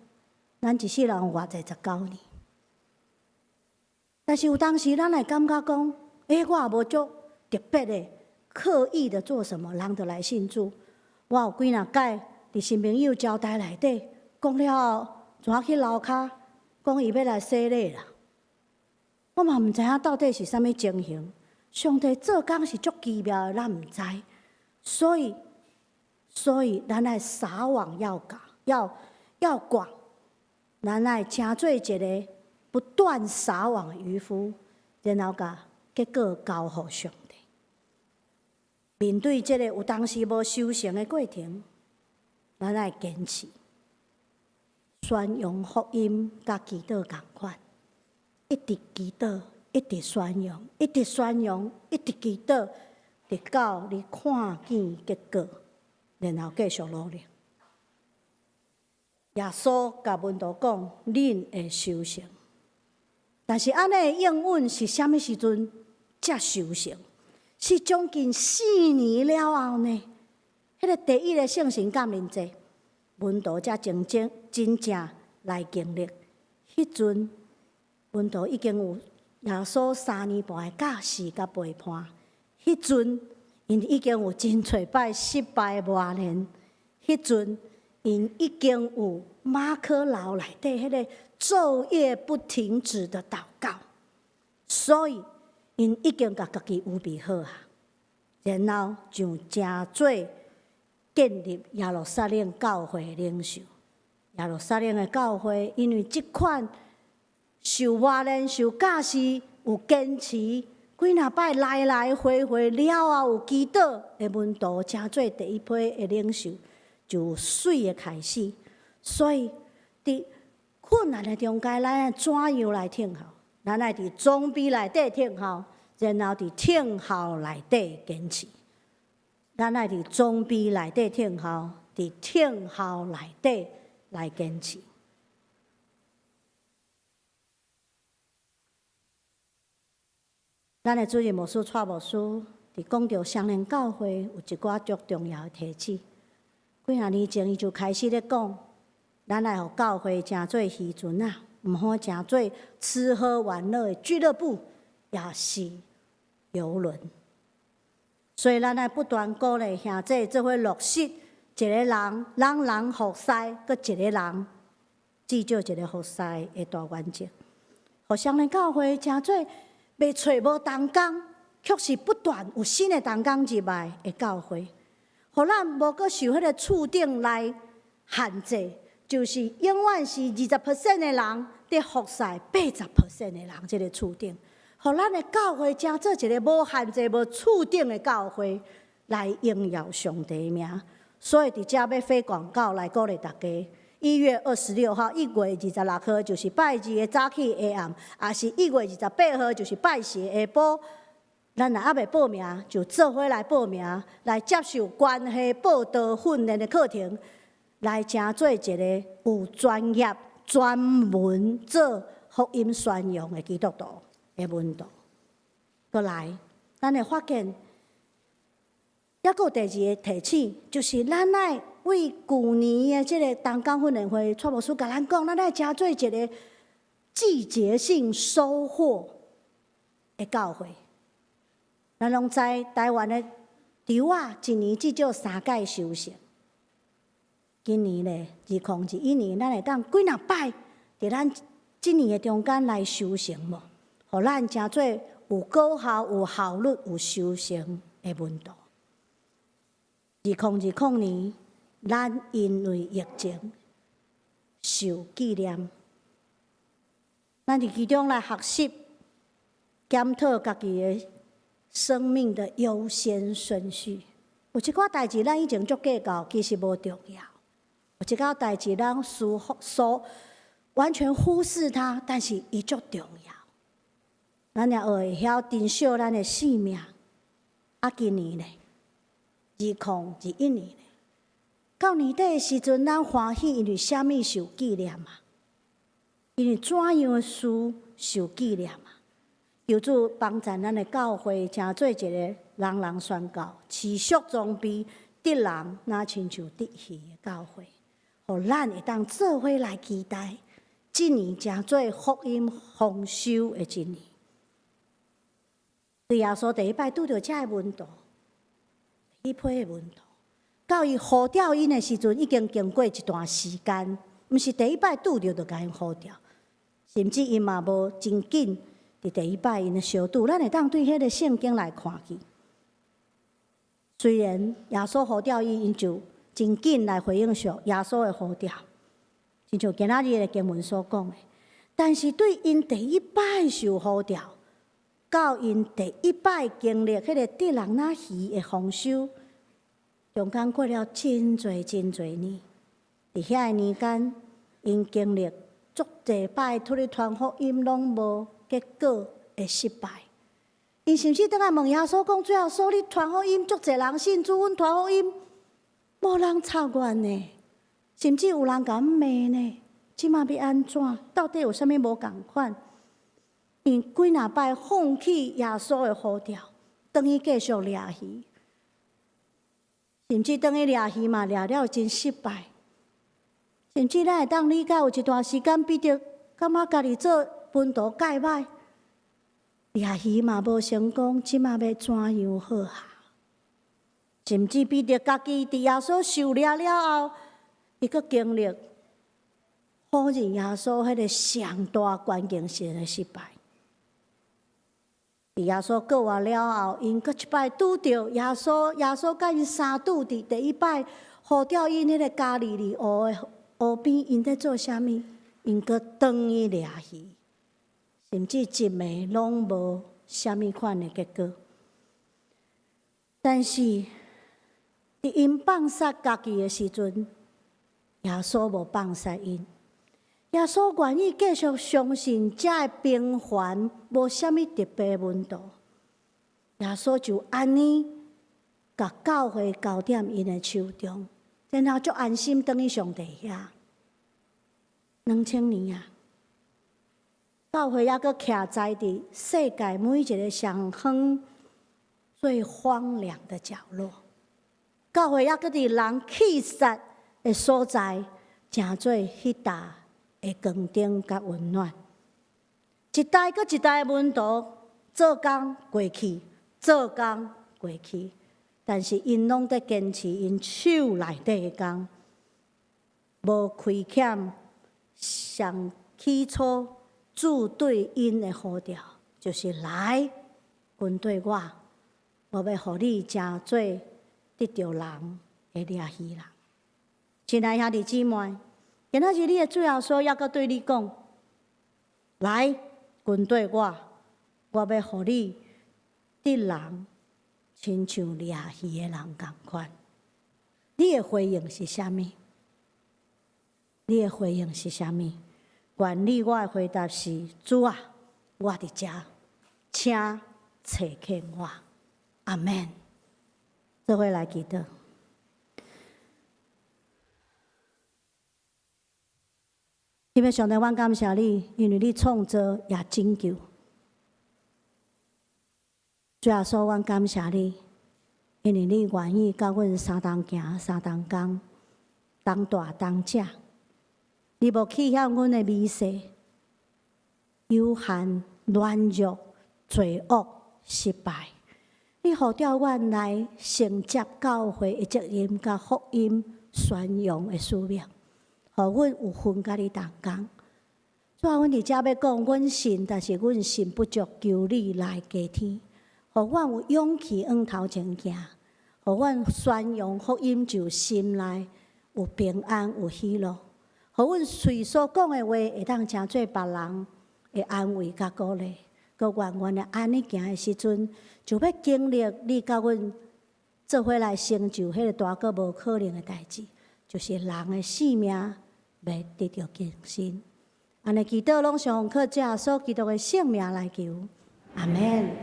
咱一世人有偌济19年。但是有当时咱会感觉讲，我也无足特别的、刻意的做什么，人就来信主。我有几若届伫新朋友交代内底讲了后。怎去楼骹讲伊要来洗礼啦？我嘛毋知影到底是啥物情形。上帝做工是足奇妙的，咱毋知，所以咱爱撒网要广，咱爱成做一个不断撒网的渔夫，然后甲结果交互上帝。面对这个有当时无修行的过程，咱爱坚持。宣扬福音，甲祈祷同款，一直祈祷，一直宣扬，一直宣扬，一直祈祷，直到你看见结果，然后继续努力。耶稣甲门徒讲：“恁会修成。”但是安尼应允是啥物时阵才修成？是将近4年了后呢？迄个第一个圣神降临节。门徒才真正来经历，迄阵门徒已经有耶稣3年半的假释甲陪伴，迄阵因已经有真侪摆失败的磨练，迄阵因已经有马可楼内底迄个昼夜不停止的祷告，所以因已经甲家己预备好啊，然后就真做。建立耶路撒冷教会的领袖，耶路撒冷的教会，因为这款受磨练、受教示、有坚持，几若摆来回了后有祈祷的门徒，真做第一批的领袖，就有水的开始。所以，伫困难的中间，咱爱怎样来听候？咱爱伫装备内底听候，然后伫听候内底坚持。咱爱伫装备内底听候，伫听候内底来坚持。咱的主任牧师、蔡牧师伫讲到双联教会有一寡足重要的提醒。几啊年前，伊就开始咧讲，咱爱互教会诚做渔船啊，毋好诚做吃喝玩乐的俱乐部，也是游轮。所以，咱爱不断鼓励兄弟做伙落实一个人服侍，搁一个人至少一个服侍的大原则。互双联教会诚做袂找无同工，却是不断有新的同工入来的教会，互咱无阁受迄个厝顶来限制，就是永远是20% 的人伫服侍80% 的人，即个厝顶，互咱的教会成做一个无限制、无厝顶的教会，来荣耀上帝的名。所以伫遮要发广告来鼓励大家。1月26号、1月26号就是拜二的早起下暗，也是1月28号就是拜四的下晡。咱若还未报名，就做伙来报名，来接受关系报道训练的课程，来成做一个有专业、专门做福音宣扬的基督徒的门徒。过来，咱会发现，还佫有第二个提醒，就是咱爱为旧年的即个同工训练会，蔡牧师甲咱讲，咱爱成做一个季节性收获的教会。咱拢知台湾的稻啊，一年至少3届收成。今年咧，2021年，咱会当几若摆伫咱即年的中间来收成无？互咱成做有果效、有效率、有收成的门徒。2020年，咱因为疫情受纪念，咱伫其中来学习、检讨家己的生命的优先顺序。有一寡代志咱以前足计较，其实无重要；有一寡代志咱完全忽视它，但是伊足重要。咱也会晓珍惜咱的性命。今年呢，2021年呢，到年底的时阵，咱欢喜，因为啥物受纪念啊？因为怎样的事受纪念啊？求主帮助咱的教会，成做一个人人宣告、持续装备、得人若亲像得鱼的教会，互咱会当做伙来期待，今年成做福音丰收的一年。对耶稣第一摆拄到遮个门徒，迄批的门徒，到伊呼召因的时阵，已经经过一段时间，毋是第一摆拄着就甲因呼召，甚至因嘛无真紧。伫第一摆因的小拄，咱会当对迄个圣经来看去。虽然耶稣呼召伊，因就真紧来回应上耶稣的呼召，亲像今仔日的经文所讲的。但是对因第一摆受呼召，到因第一摆经历迄个得人那鱼的丰收，中间过了真侪真侪年。伫遐个年间，因经历足侪摆出去传福音，拢无结果的失败。因甚至倒来问耶稣讲：“最后说你传福音，足侪人信主，阮传福音，无人插愿呢，甚至有人甲阮骂呢。即马要安怎？到底有啥物无共款？”因几若摆放弃耶稣的呼召，等于继续掠鱼，甚至等于掠鱼嘛，掠了真失败。甚至咱会当理解，有一段时间彼得感觉家己做门徒介歹，掠鱼嘛无成功，即马要怎样好啊？甚至彼得家己伫耶稣受掠了后，伊阁经历否认耶稣迄个上大关键性的失败。伫耶稣过活了后，因阁一摆拄着耶稣，耶稣甲因三拄伫第一摆呼召因迄个加利利湖的湖边，因在做啥物？因阁转去掠鱼，甚至一暝拢无啥物款的结果。但是伫因放杀家己的时阵，耶稣无放杀因。耶稣愿意继续相信这个平凡、无啥物特别的门徒。耶稣就安尼，甲教会交点因的手中，然后就安心等于上帝遐。2000年啊，教会还阁徛在伫世界每一个上远、最荒凉的角落。教会还阁伫人气杀的所在，成做迄搭的光顶甲温暖。一代搁一代的门徒做工过去，做工过去，但是因拢在坚持因手内底的工，无亏欠上起初主对因的呼召，就是来跟对我，我要互你成做得着人的掠鱼人。亲爱兄弟姊妹，今仔日你的最后说要搁对你讲，来跟对我，我要互你得人，亲像掠鱼的人同款。你的回应是啥物？你的回应是啥物？愿你我的回答是：主啊，我伫遮，请找见我。阿门。做伙来祈祷。因为上帝，阮感谢你，因为你创造也拯救。主耶稣，阮感谢你，因为你愿意甲阮三同行，三同工，当大当食。你无弃向阮的美色、有限、软弱、罪恶、失败。你呼召阮来承接教会的责任，甲福音宣扬的使命，互阮有份甲你同工。主啊，阮伫遮要讲，阮信，但是阮信不足，求你来加添，互阮有勇气往头前行，互阮宣扬福音就心内有平安有喜乐，互阮随所讲的话会当成做别人的安慰甲鼓励。佮远远的安尼行的时阵，就要经历你甲阮做伙来成就迄个大个无可能的代志，就是人的性命要得到更新。安尼祈祷拢上靠主耶稣基督的圣名来求，阿门。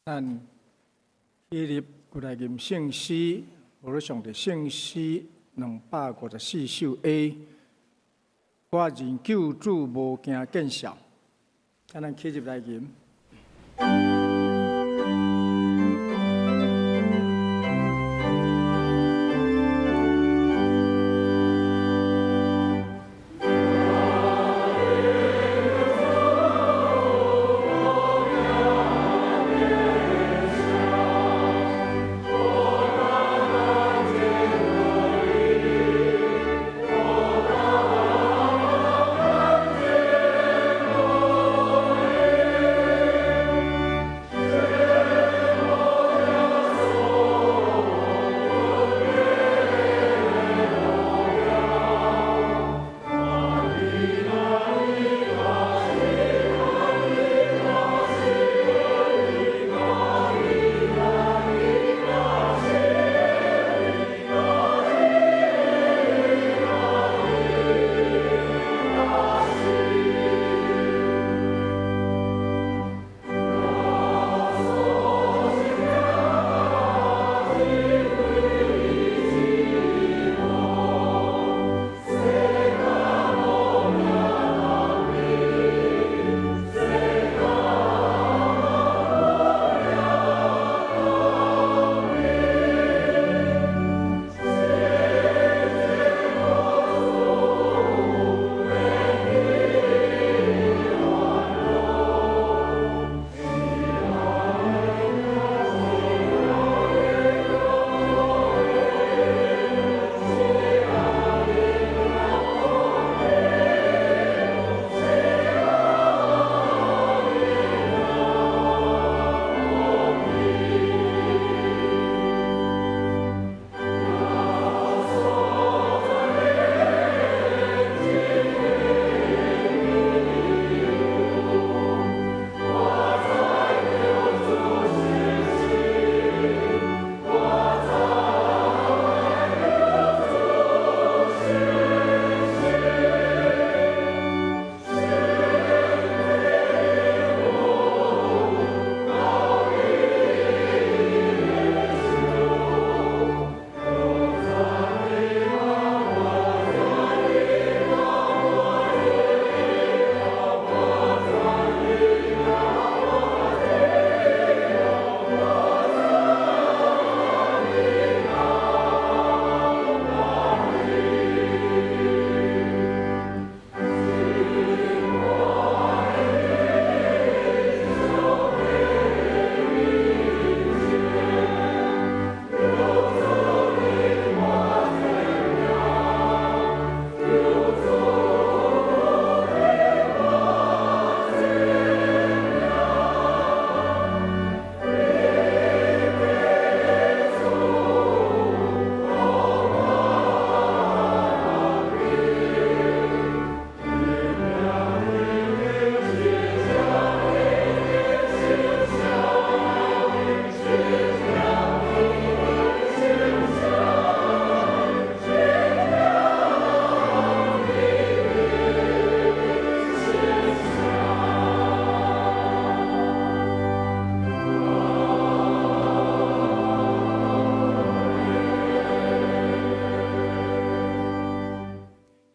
咱起立过来念圣诗，无论上帝圣诗254首 A， 我认救主无惊见笑，咱起立来念。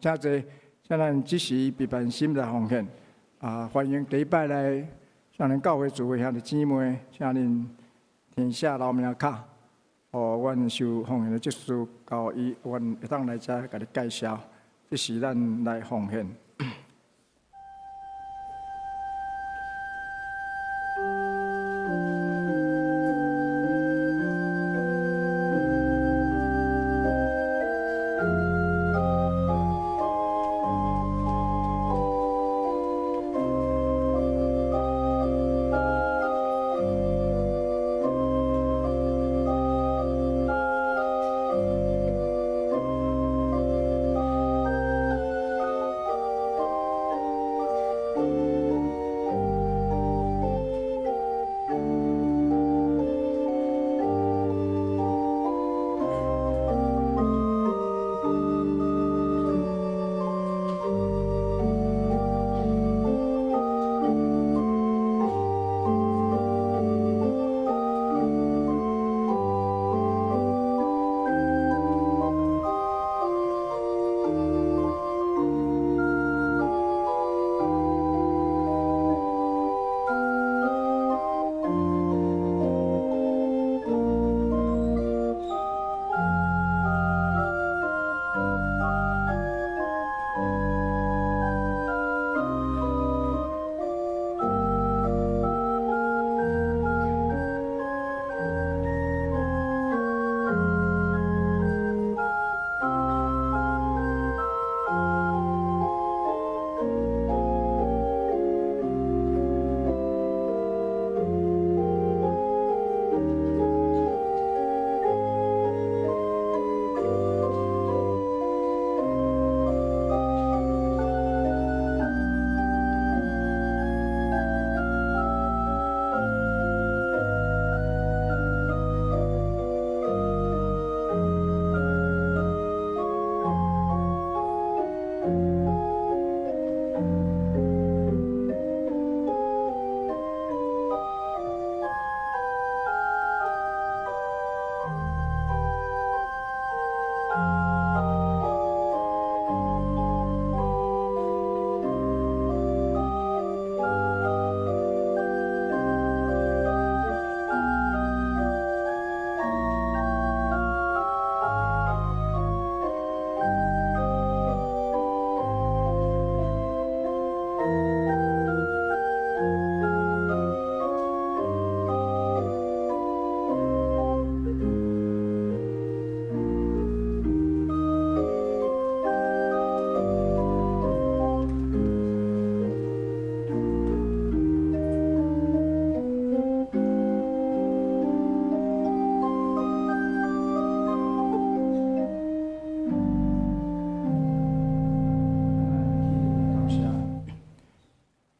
请坐，请咱即时备办心来奉献。欢迎第一摆来向恁教会聚会兄弟姊妹，请恁填写留名卡，互阮受奉献的职事，交伊阮会当来遮甲你介绍。这是咱来奉献。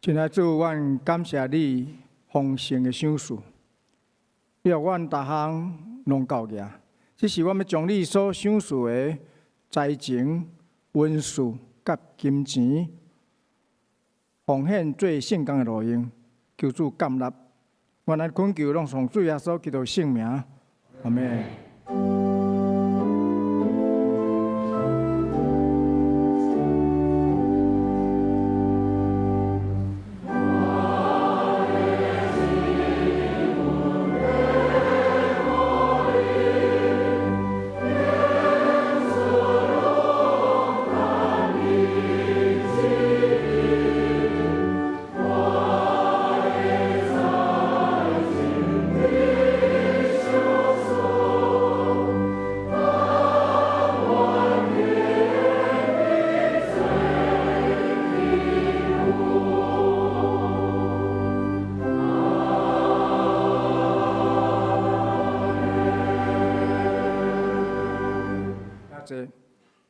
亲爱的主，阮感谢你丰盛的赏赐，你互阮逐项拢够额。这是阮要将你所赏赐的财情、文书甲金钱奉献做圣工的路用，求主感纳。阮来恳求，拢从主耶稣基督圣名，阿门。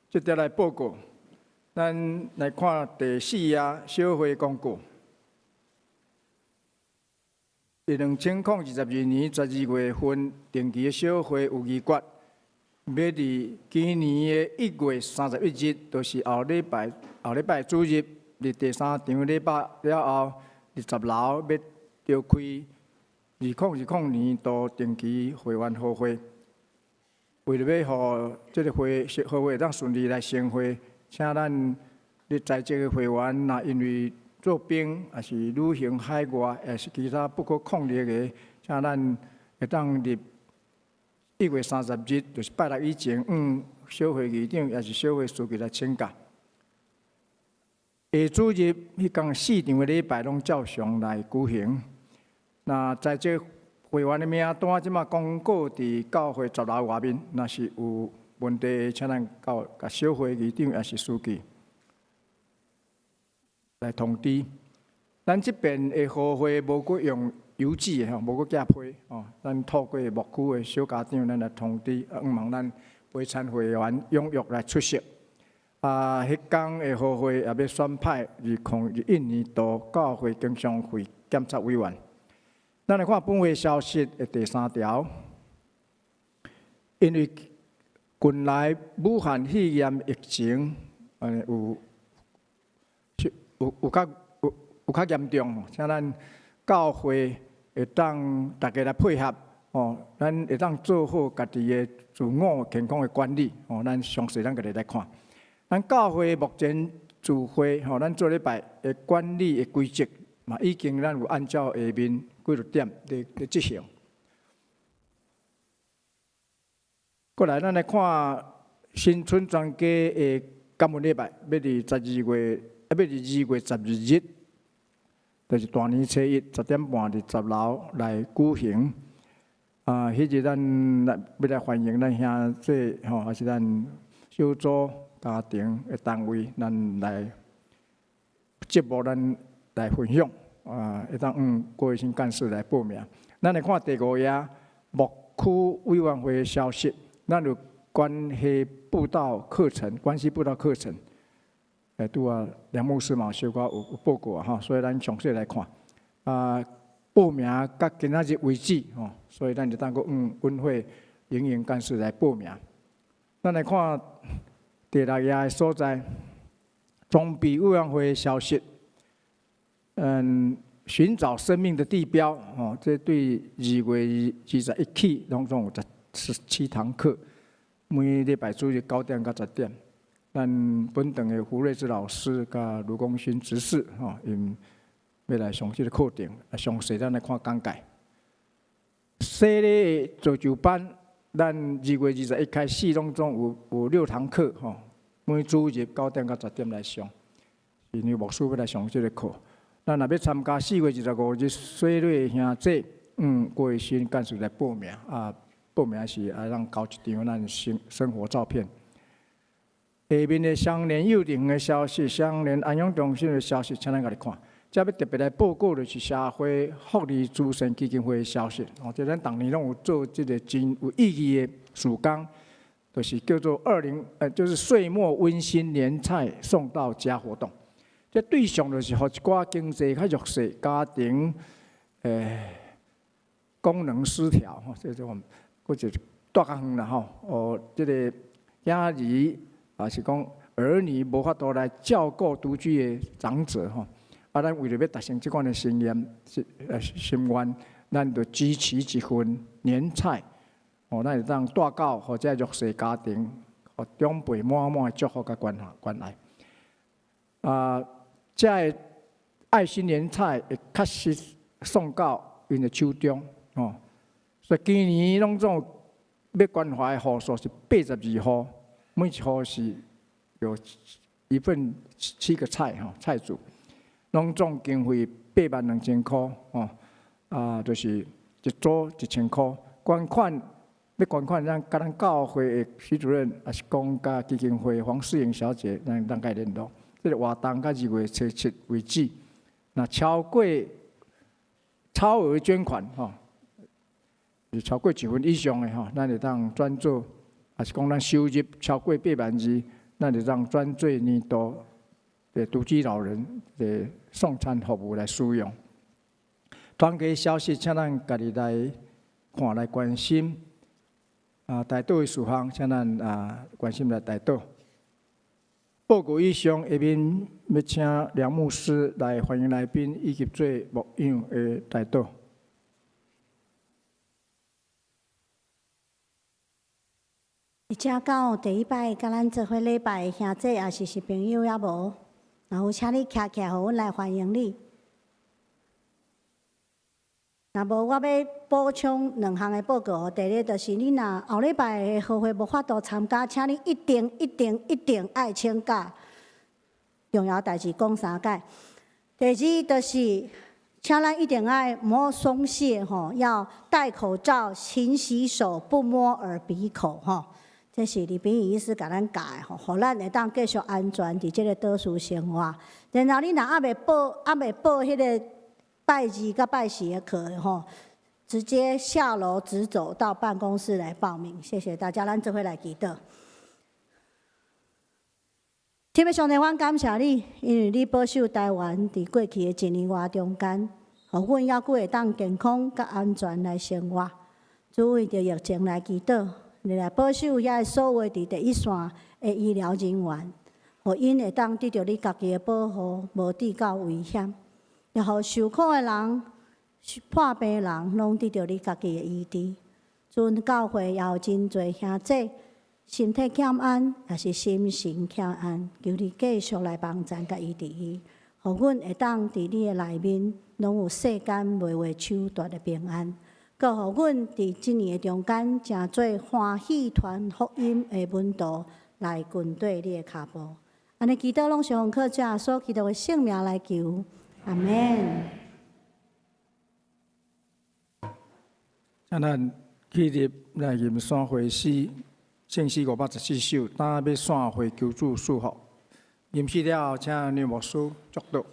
接着来报告，咱来看第4页小会公告。2022年12月份定期的小会有议决，要伫今年的1月31日，就是后礼拜主日，伫第3场礼拜了后，20楼要召开2020年度定期会员好会。为了要互这个好会当顺利来成会，请咱咧在职的会员，若因为做兵，也是旅行海外，也是其他不可抗力的，请咱会当入1月30日，就是拜六以前，小会议长也是小会书记来请假。下主日迄天4场的礼拜拢照常来举行。那在这会员的名单，即马公告伫教会10楼外面。若是有问题，请咱到甲小会议长也是书记来通知。咱这边的互会无过用邮寄的吼，无过寄批吼。咱透过牧区的小家长，咱来通知，望咱陪参会员踊跃来出席。迄天的互会也要选派2021年度教会经常会检察委员。咱来看本会消息的第3条，因为近来武汉肺炎疫情，有较严重，请咱教会会当大家来配合，咱会当做好家己的自我健康的管理，咱详细咱家己来看。咱教会目前自会，咱做礼拜的管理的规则嘛，已经咱有按照下面几落点的执行。过来，咱来看新春专家的感恩礼拜，要伫2月12日，就是大年初一10点半伫10楼来举行。迄日咱要来欢迎咱兄弟，还是咱小组。家庭的单位，咱来节目，咱来分享。会当郭卫生干事来报名。咱来看第5页，牧区委员会的消息。咱有关系布道课程，拄啊梁牧师嘛小可有报告哈，所以咱详细来看。报名到今仔日为止所以咱就当个文会营运干事来报名。咱来看。第6页的所在，中比委员会的消息，寻找生命的地标，这对2月21起，拢总有17堂课，每礼拜主日9点到10点。咱本堂的胡瑞芝老师甲卢功勋执事，因要来详细的课程，详细咱来看讲解。细的足球班。咱2月21开始，拢总有6堂课，每主日9点到10点来上。因为牧师要来上这个课，咱若要参加4月25日水瑞兄弟，郭卫生干事来报名，报名是让交一张咱生活照片。下面的相连幼龄的消息，相连安养中心的消息，请咱来看。这要特别来报告的是社会福利慈善基金会的消息。这咱当年拢有做这个真有意义的事工，就是叫做就是岁末温馨年菜送到家活动。这对象就是互一寡经济较弱势家庭，功能失调这种，或者大较远啦这个囝儿是讲儿女无法度来照顾独居的长者咱为了要达成这款的心愿，咱就支持一份年菜，咱会当带到或者弱势家庭，互长辈满满的祝福甲关爱。这爱心年菜会确实送到因的手中所以今年拢总要关怀的户数是82户，每一户是有一份7个菜菜组。拢总经费82000块就是一组1000块。捐款要捐款，咱甲咱教会的徐主任，也是讲甲基金会黄世莹小姐，咱甲联络。这个活动到2月初7为止，那超额捐款是超过1分以上的咱就当转做，也是讲咱收入超过82000，咱就当转做年度的独居老人的送餐服务来使用。团结消息，请咱家己来看来关心。台岛的事项，请咱关心来台岛。报告以上，下面要请梁牧师来欢迎来宾，以及做牧养的台岛。伫遮敢有第一摆甲咱做伙礼拜的兄弟，也是朋友也无，然后请你徛起来，互阮来欢迎你。若无，我要补充2项的报告。第一，就是你若后礼拜的好会无法度参加，请你一定爱请假。重要代志讲3解。第二，就是请咱一定爱莫松懈吼，要戴口罩、勤洗手、不摸耳鼻口吼。这是李炳宇医师甲咱教的吼，互咱会当继续安全伫即个倒数生活。然后你若还未报迄个拜2甲拜4的课的吼，直接下楼直走到办公室来报名。谢谢大家，咱做伙来祈祷。天父上帝，阮感谢你，因为你保守台湾伫过去的1年多中间，互阮还佫会当健康甲安全来生活。主为着疫情来祈祷，你来保守遐所有伫第一线的医疗人员，互因会当得到你家己的保护，无致到危险。也互受苦的人、破病的人，拢得到你家己的医治。尊教会也有真侪兄弟，身体欠安，也是心神欠安，求你继续来帮咱甲医治伊，互阮会当伫你的内面，拢有世间袂话手段的平安。佮互阮伫即年的中间，诚做欢喜传福音的门徒，来跟对你的脚步。安尼祈祷拢是奉靠主耶稣基督的圣名来求。阿门。咱起立来吟山会诗，正诗514首，当要山会求主赐福。吟诗了后，请女牧师祝祷。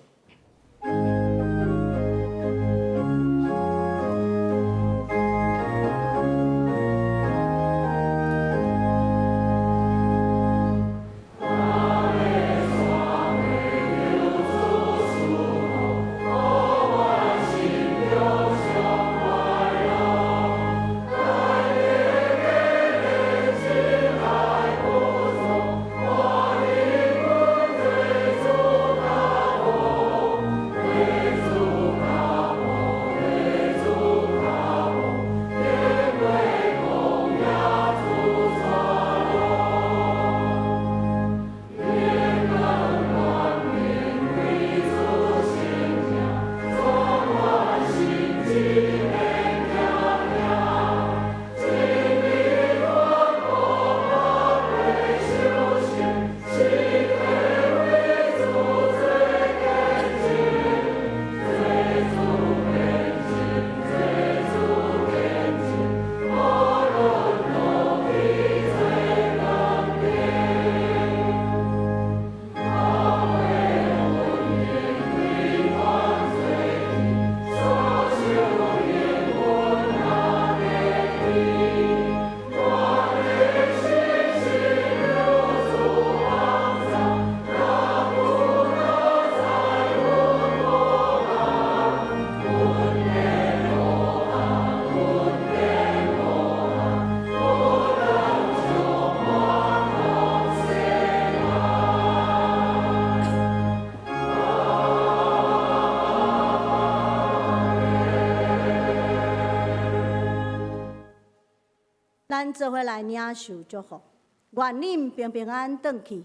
咱做伙来领受祝福，愿恁平平安安转去，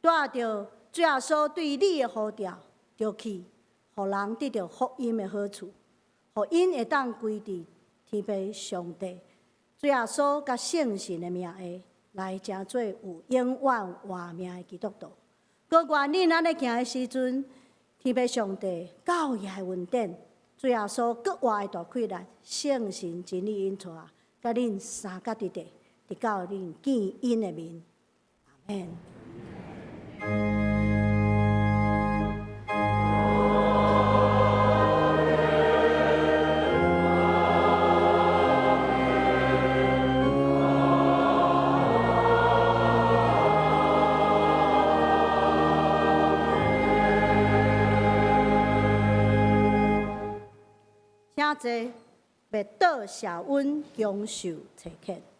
带着主耶稣对你的呼召，就去，互人得到福音的好处，互因会当归伫天父上帝、主耶稣甲圣神的名下，来成做有永远活命的基督徒。佮愿恁安尼行的时阵，天父上帝教义的恩典，主耶稣格外大开力，圣神真理引带。甲恁三甲伫地，直到恁见因的面，阿免。请坐，别倒小温享受切克。